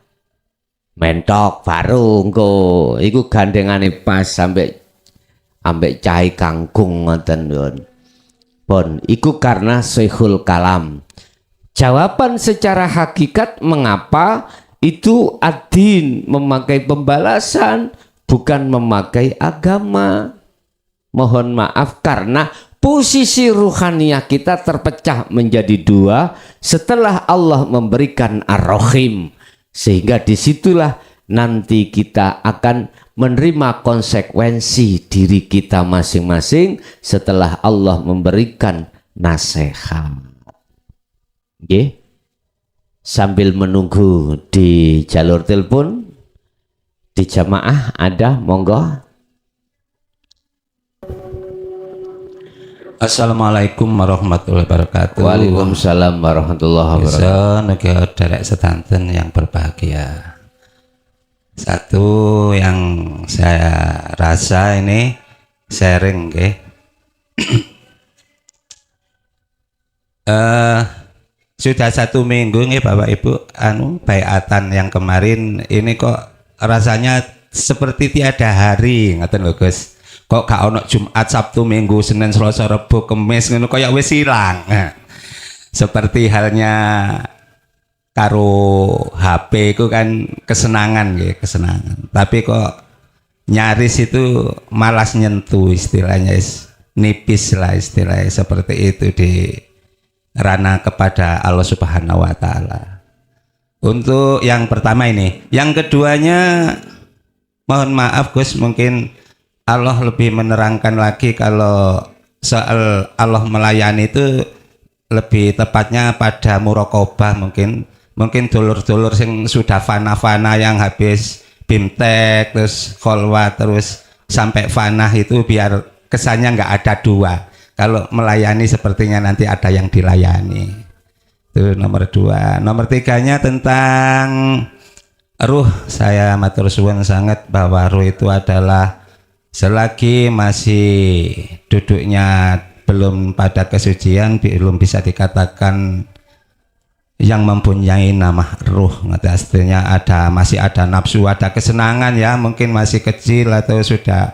mentok baru engko iku gandengane pas sampai cai kangkung ngoten pun iku karena Syekhul Kalam. Jawaban secara hakikat mengapa itu ad-din, memakai pembalasan bukan memakai agama. Mohon maaf karena posisi ruhaniyah kita terpecah menjadi dua setelah Allah memberikan ar-Rahim, sehingga disitulah nanti kita akan menerima konsekuensi diri kita masing-masing setelah Allah memberikan nasihat. Okay. Sambil menunggu di jalur telepon di jamaah ada, monggo. Assalamualaikum warahmatullahi wabarakatuh. Waalaikumsalam warahmatullahi wabarakatuh. Nega derek sedanten yang berbahagia. Satu yang saya rasa ini sharing, okay? Sudah 1 minggu nih Bapak Ibu baiatan yang kemarin ini kok rasanya seperti tiada hari, ngaten lho Gus. Kok gak ono Jumat, Sabtu, Minggu, Senin, Selasa, Rabu, Kamis ngono kaya wis ilang. Seperti halnya karo HP itu kan kesenangan ya, kesenangan. Tapi kok nyaris itu malas nyentuh, istilahnya nipis lah istilahnya seperti itu di ranah kepada Allah Subhanahu wa taala. Untuk yang pertama ini, yang keduanya mohon maaf Gus, mungkin Allah lebih menerangkan lagi kalau soal Allah melayani itu lebih tepatnya pada muraqabah mungkin. mungkin dulur-dulur sing sudah fana-fana yang habis bimtek terus kholwat terus sampai fana itu biar kesannya nggak ada dua. Kalau melayani sepertinya nanti ada yang dilayani. Itu nomor 2. Nomor 3-nya tentang ruh. Saya matur suwun sangat bahwa ruh itu adalah selagi masih duduknya belum pada kesucian, belum bisa dikatakan yang mempunyai nama ruh. Artinya masih ada nafsu, ada kesenangan ya, mungkin masih kecil atau sudah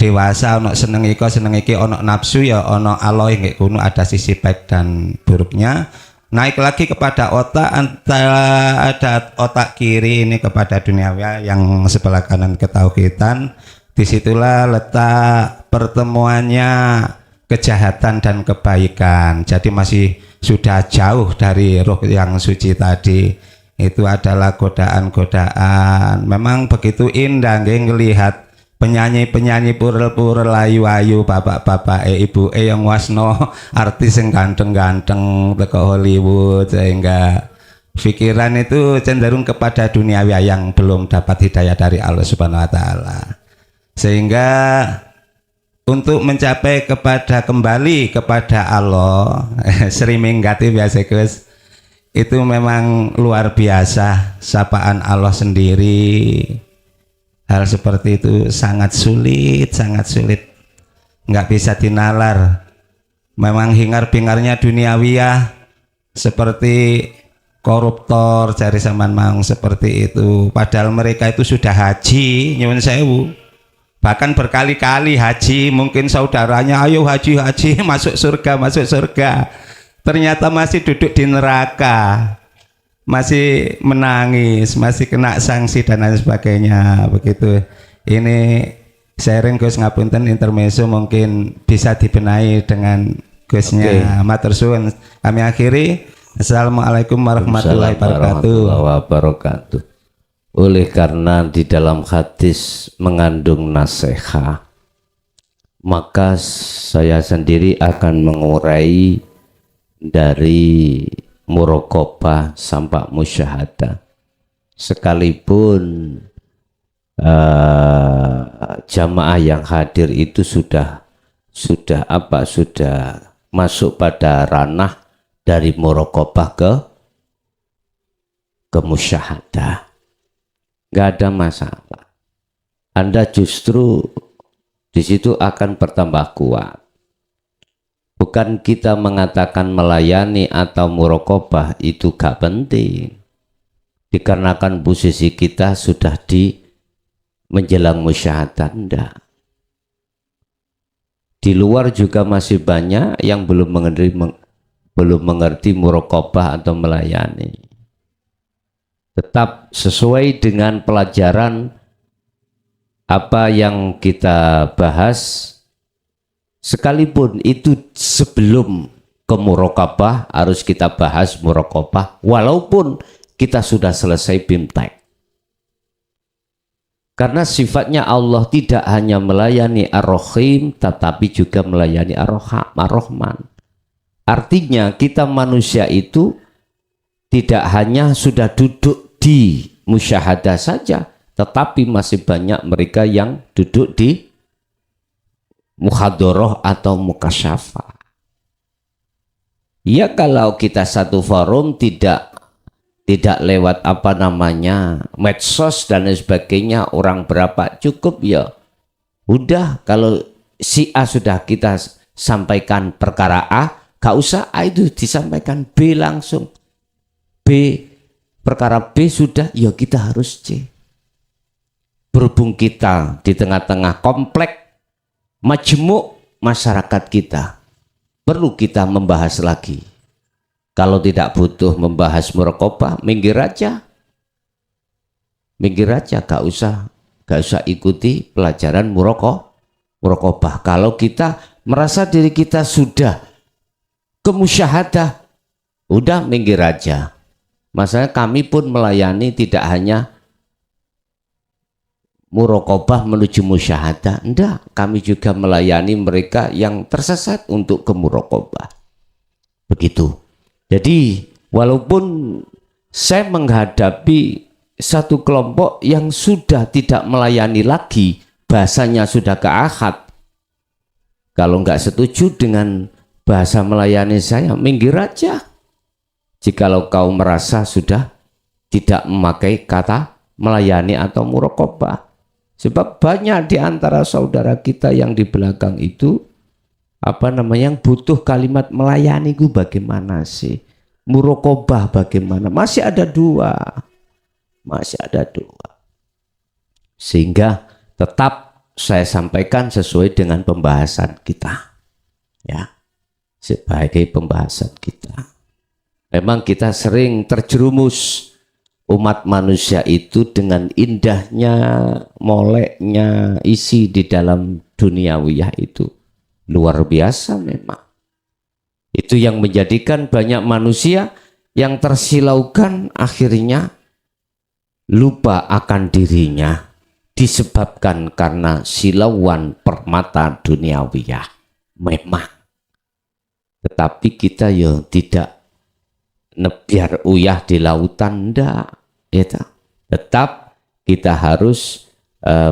dewasa, ono seneng iki, ono nafsu ya, ono aloi nggak kuno, ada sisi baik dan buruknya. Naik lagi kepada otak, antara ada otak kiri ini kepada duniawi yang sebelah kanan ketauhidan. Disitulah letak pertemuannya kejahatan dan kebaikan. Jadi masih sudah jauh dari ruh yang suci tadi. Itu adalah godaan-godaan. Memang begitu indah ngelihat penyanyi-penyanyi purel-purel ayu-ayu, bapak-bapak ibu yang wasno artis yang ganteng-ganteng teko Hollywood, sehingga pikiran itu cenderung kepada duniawi yang belum dapat hidayah dari Allah Subhanahu wa taala. Sehingga untuk mencapai kembali kepada Allah Sri Minggati biasa Gus, itu memang luar biasa, sapaan Allah sendiri. Hal seperti itu sangat sulit, nggak bisa dinalar. Memang hingar-bingarnya duniawiyah seperti koruptor cari zaman mang seperti itu. Padahal mereka itu sudah haji, nyuwun sewu, bahkan berkali-kali haji. Mungkin saudaranya ayo haji masuk surga, ternyata masih duduk di neraka, masih menangis, masih kena sanksi dan lain sebagainya. Begitu. Ini sharing Gus, ngapunten intermezzo, mungkin bisa dibenahi dengan Gusnya. Matur suwun. Kami akhiri. Assalamualaikum warahmatullahi wabarakatuh. Oleh karena di dalam hadis mengandung nasihat, maka saya sendiri akan mengurai dari muraqabah sampai musyahadah. Sekalipun jamaah yang hadir itu sudah masuk pada ranah dari muraqabah ke musyahadah, nggak ada masalah. Anda justru di situ akan bertambah kuat. Bukan kita mengatakan melayani atau muraqabah itu gak penting, dikarenakan posisi kita sudah di menjelang musyahadah. Enggak. Di luar juga masih banyak yang belum mengerti muraqabah atau melayani. Tetap sesuai dengan pelajaran apa yang kita bahas. Sekalipun itu sebelum ke muraqabah harus kita bahas muraqabah, walaupun kita sudah selesai bimtek. Karena sifatnya Allah tidak hanya melayani Ar-Rahim, tetapi juga melayani Ar-Rahman. Artinya kita manusia itu tidak hanya sudah duduk di musyahadah saja, tetapi masih banyak mereka yang duduk di muhadharah atau mukasyafah. Ya, kalau kita satu forum tidak lewat medsos dan lain sebagainya, orang berapa cukup ya udah. Kalau si A sudah kita sampaikan perkara A, gak usah A itu disampaikan B langsung. B, perkara B sudah, ya kita harus C. Berhubung kita di tengah-tengah komplek majmuk masyarakat kita, perlu kita membahas lagi. Kalau tidak butuh membahas muraqabah, minggir aja, gak usah ikuti pelajaran muraqabah. Kalau kita merasa diri kita sudah ke musyahadah, udah minggir aja. Masalahnya kami pun melayani tidak hanya muraqabah menuju musyahadah, enggak, kami juga melayani mereka yang tersesat untuk ke muraqabah. Begitu. Jadi walaupun saya menghadapi satu kelompok yang sudah tidak melayani lagi, bahasanya sudah ke ahad. Kalau nggak setuju dengan bahasa melayani saya, minggir aja. Jikalau kau merasa sudah tidak memakai kata melayani atau muraqabah. Sebab banyak di antara saudara kita yang di belakang itu yang butuh kalimat melayani itu bagaimana sih? Muraqabah bagaimana? Masih ada dua. Sehingga tetap saya sampaikan sesuai dengan pembahasan kita. Ya. Sebagai pembahasan kita. Memang kita sering terjerumus umat manusia itu dengan indahnya, moleknya isi di dalam duniawiyah itu. Luar biasa memang. Itu yang menjadikan banyak manusia yang tersilaukan akhirnya lupa akan dirinya disebabkan karena silauan permata duniawiyah. Memang. Tetapi kita ya tidak nebiar uyah di lautan, ndak. Tetap kita harus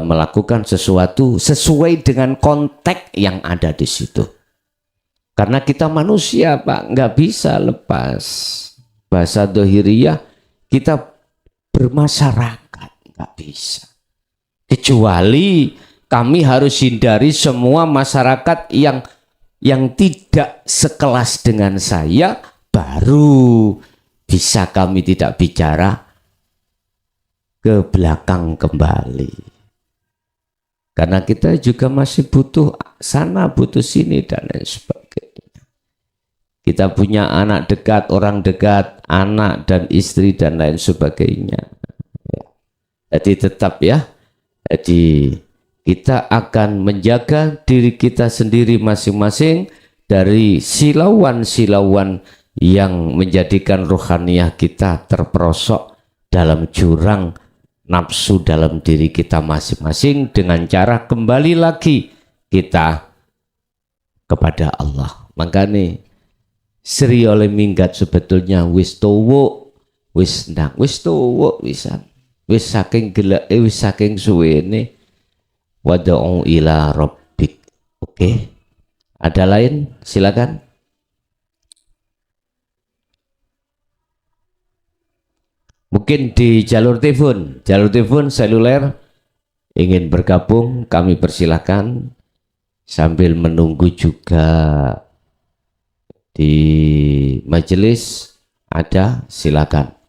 melakukan sesuatu sesuai dengan konteks yang ada di situ. Karena kita manusia, Pak, nggak bisa lepas bahasa dohiriyah, kita bermasyarakat, nggak bisa. Kecuali kami harus hindari semua masyarakat yang tidak sekelas dengan saya, baru bisa kami tidak bicara ke belakang kembali. Karena kita juga masih butuh sana, butuh sini, dan lain sebagainya. Kita punya anak dekat, orang dekat, anak dan istri, dan lain sebagainya. Jadi tetap ya, jadi kita akan menjaga diri kita sendiri masing-masing dari silauan-silauan yang menjadikan rohaniyah kita terperosok dalam jurang nafsu dalam diri kita masing-masing, dengan cara kembali lagi kita kepada Allah. Makanya Sri oleh minggat sebetulnya wis towo, wis ndang, wis towo wisan, wis saking gelek, wis saking suwene. Wad'u ila rabbik. Oke. Ada lain? Silakan. Mungkin di jalur telepon seluler ingin bergabung, kami persilahkan sambil menunggu juga di majelis ada, silakan.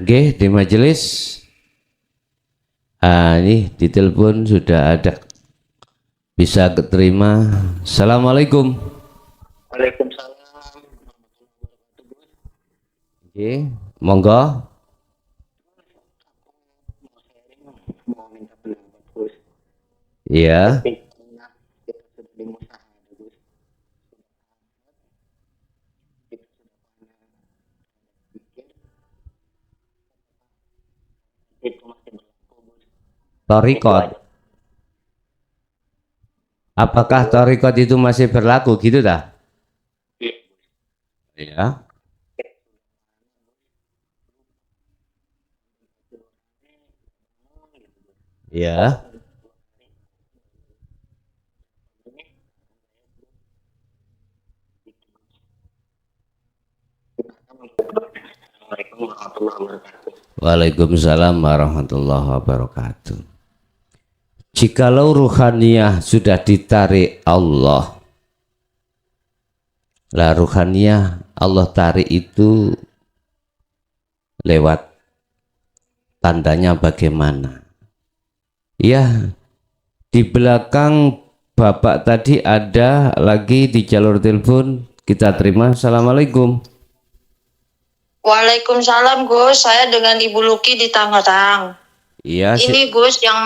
Oke, di majelis ini di telepon sudah ada, bisa keterima. Assalamualaikum. Waalaikumsalam. Oke, monggo. Mau minta pendapat Gus. Iya. Kita sudah di musyahadah Gus. Kita sudah pikir itu masih berlaku Gus. Torikot. Apakah torikot itu masih berlaku gitu dah? Ya. Ya. Assalamualaikum warahmatullahi wabarakatuh. Waalaikumsalam warahmatullahi wabarakatuh. Jikalau ruhaniyah sudah ditarik Allah, lah ruhaniyah Allah tarik itu lewat tandanya bagaimana? Ya, di belakang Bapak tadi ada lagi di jalur telepon, kita terima. Assalamualaikum. Waalaikumsalam Gus, saya dengan Ibu Luki di Tangerang. Iya, Ini Gus yang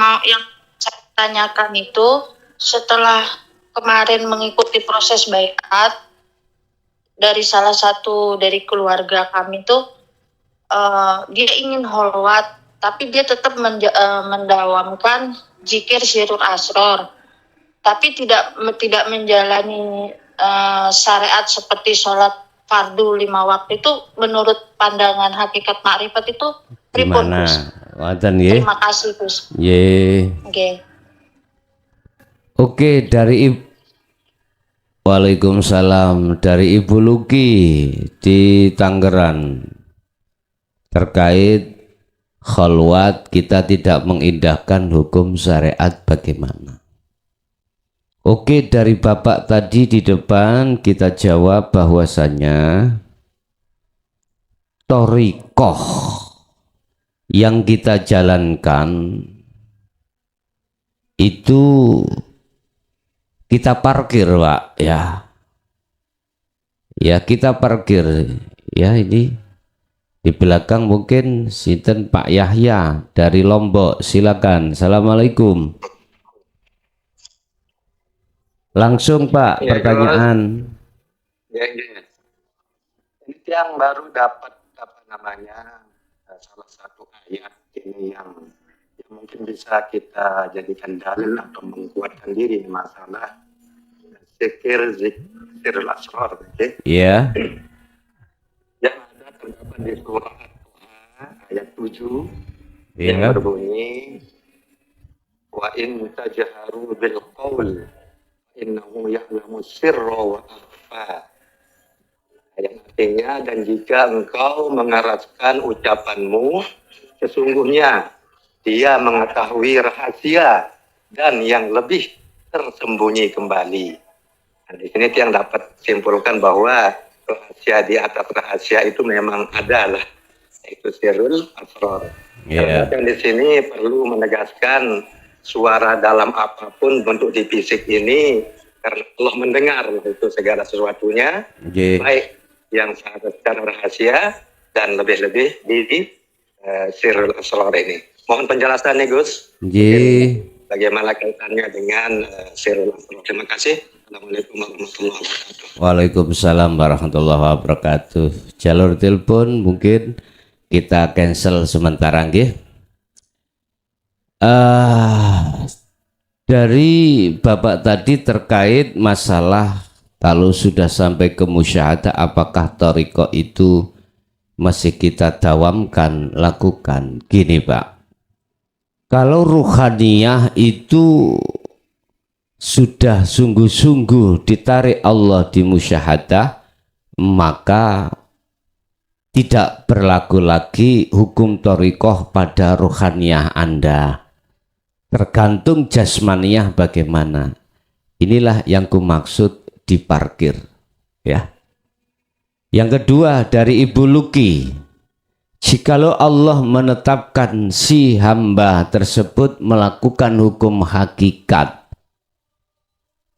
saya tanyakan itu setelah kemarin mengikuti proses baiat dari salah satu dari keluarga kami tuh dia ingin holwat tapi dia tetap mendawamkan zikir sirul asror tapi tidak menjalani syariat seperti sholat fardu 5 waktu itu. Menurut pandangan hakikat makrifat itu pripun gimana? Gus? Wonten nggih. Terima kasih Gus. Nggih. Oke. Oke, Waalaikumsalam, dari Ibu Luki di Tangerang terkait khalwat kita tidak mengindahkan hukum syariat bagaimana? Oke, dari Bapak tadi di depan kita jawab bahwasanya thariqah yang kita jalankan itu kita parkir, Pak, ya. Ya, kita parkir. Ya, ini di belakang mungkin sinten Pak Yahya dari Lombok. Silakan. Assalamualaikum. Langsung Pak, Ya, pertanyaan. Ya, ya. Ini yang baru dapat apa namanya salah satu ayat ini yang mungkin bisa kita jadikan dalil atau menguatkan diri masalah zikir asrar, okay? Ya. Yang ada terdapat di surah At-Taha ayat 7 Ya. yang berbunyi wa in tajharu bil qaul innahu ya'lamu sirra wa akhfa. Yang artinya, dan jika engkau mengeraskan ucapanmu, sesungguhnya dia mengetahui rahasia dan yang lebih tersembunyi kembali. Nah, di sini yang dapat simpulkan bahwa rahasia di atas rahasia itu memang ada lah, yaitu sirrul asrar. Yeah. Dan di sini perlu menegaskan suara dalam apapun bentuk di fisik ini, karena Allah mendengar itu segala sesuatunya, baik yang secara rahasia dan lebih-lebih di sirrul asrar ini. Mohon penjelasannya Gus. Bagaimana kaitannya dengan sirrul asrar. Terima kasih. Assalamualaikum warahmatullahi wabarakatuh. Waalaikumsalam warahmatullahi wabarakatuh. Jalur telepon mungkin kita cancel sementara nggih. Dari Bapak tadi terkait masalah kalau sudah sampai ke musyahadah apakah thariqah itu masih kita dawamkan, lakukan. Gini Pak, kalau ruhaniyah itu sudah sungguh-sungguh ditarik Allah di musyahadah, maka tidak berlaku lagi hukum thariqah pada ruhaniyah Anda. Tergantung jasmaniyah bagaimana. Inilah yang kumaksud diparkir, ya. Yang kedua dari Ibu Luki, jikalau Allah menetapkan si hamba tersebut melakukan hukum hakikat,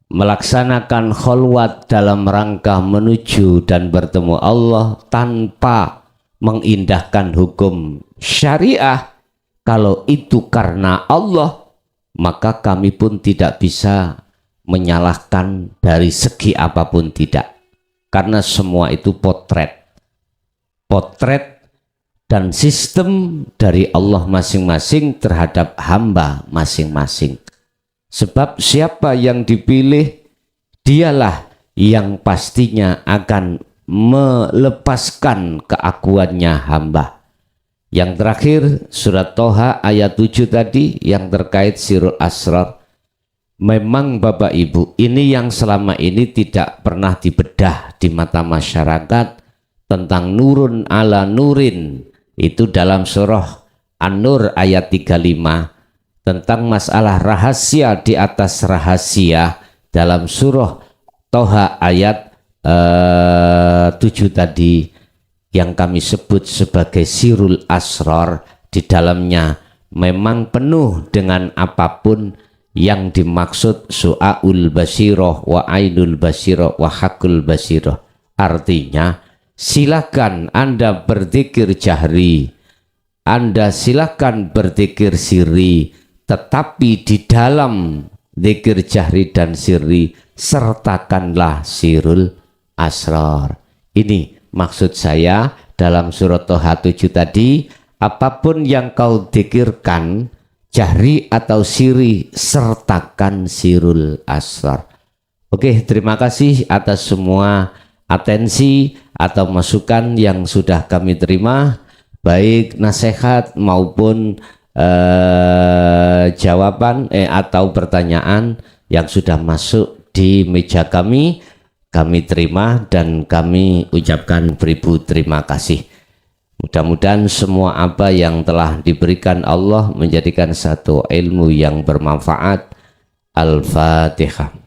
melaksanakan kholwat dalam rangka menuju dan bertemu Allah tanpa mengindahkan hukum syariah, kalau itu karena Allah, maka kami pun tidak bisa menyalahkan dari segi apapun, tidak. Karena semua itu potret dan sistem dari Allah masing-masing terhadap hamba masing-masing. Sebab siapa yang dipilih, dialah yang pastinya akan melepaskan keakuannya hamba. Yang terakhir surat Toha ayat 7 tadi yang terkait sirrul asrar. Memang Bapak Ibu, ini yang selama ini tidak pernah dibedah di mata masyarakat tentang nurun ala nurin. Itu dalam surah An-Nur ayat 35, tentang masalah rahasia di atas rahasia dalam surah Toha ayat 7 tadi yang kami sebut sebagai sirrul asrar. Di dalamnya memang penuh dengan apapun yang dimaksud su'aul basiroh wa ainul basiroh wa hakul basiroh. Artinya silakan Anda berzikir jahri, Anda silakan berzikir sirri, tetapi di dalam zikir jahri dan sirri sertakanlah sirul asrar. Ini maksud saya dalam surat Toha 7 tadi, apapun yang kau zikirkan jahri atau sirri sertakan sirul asrar. Oke, terima kasih atas semua atensi atau masukan yang sudah kami terima, baik nasihat maupun jawaban atau pertanyaan yang sudah masuk di meja kami terima dan kami ucapkan beribu terima kasih. Mudah-mudahan semua apa yang telah diberikan Allah menjadikan satu ilmu yang bermanfaat. Al-Fatihah.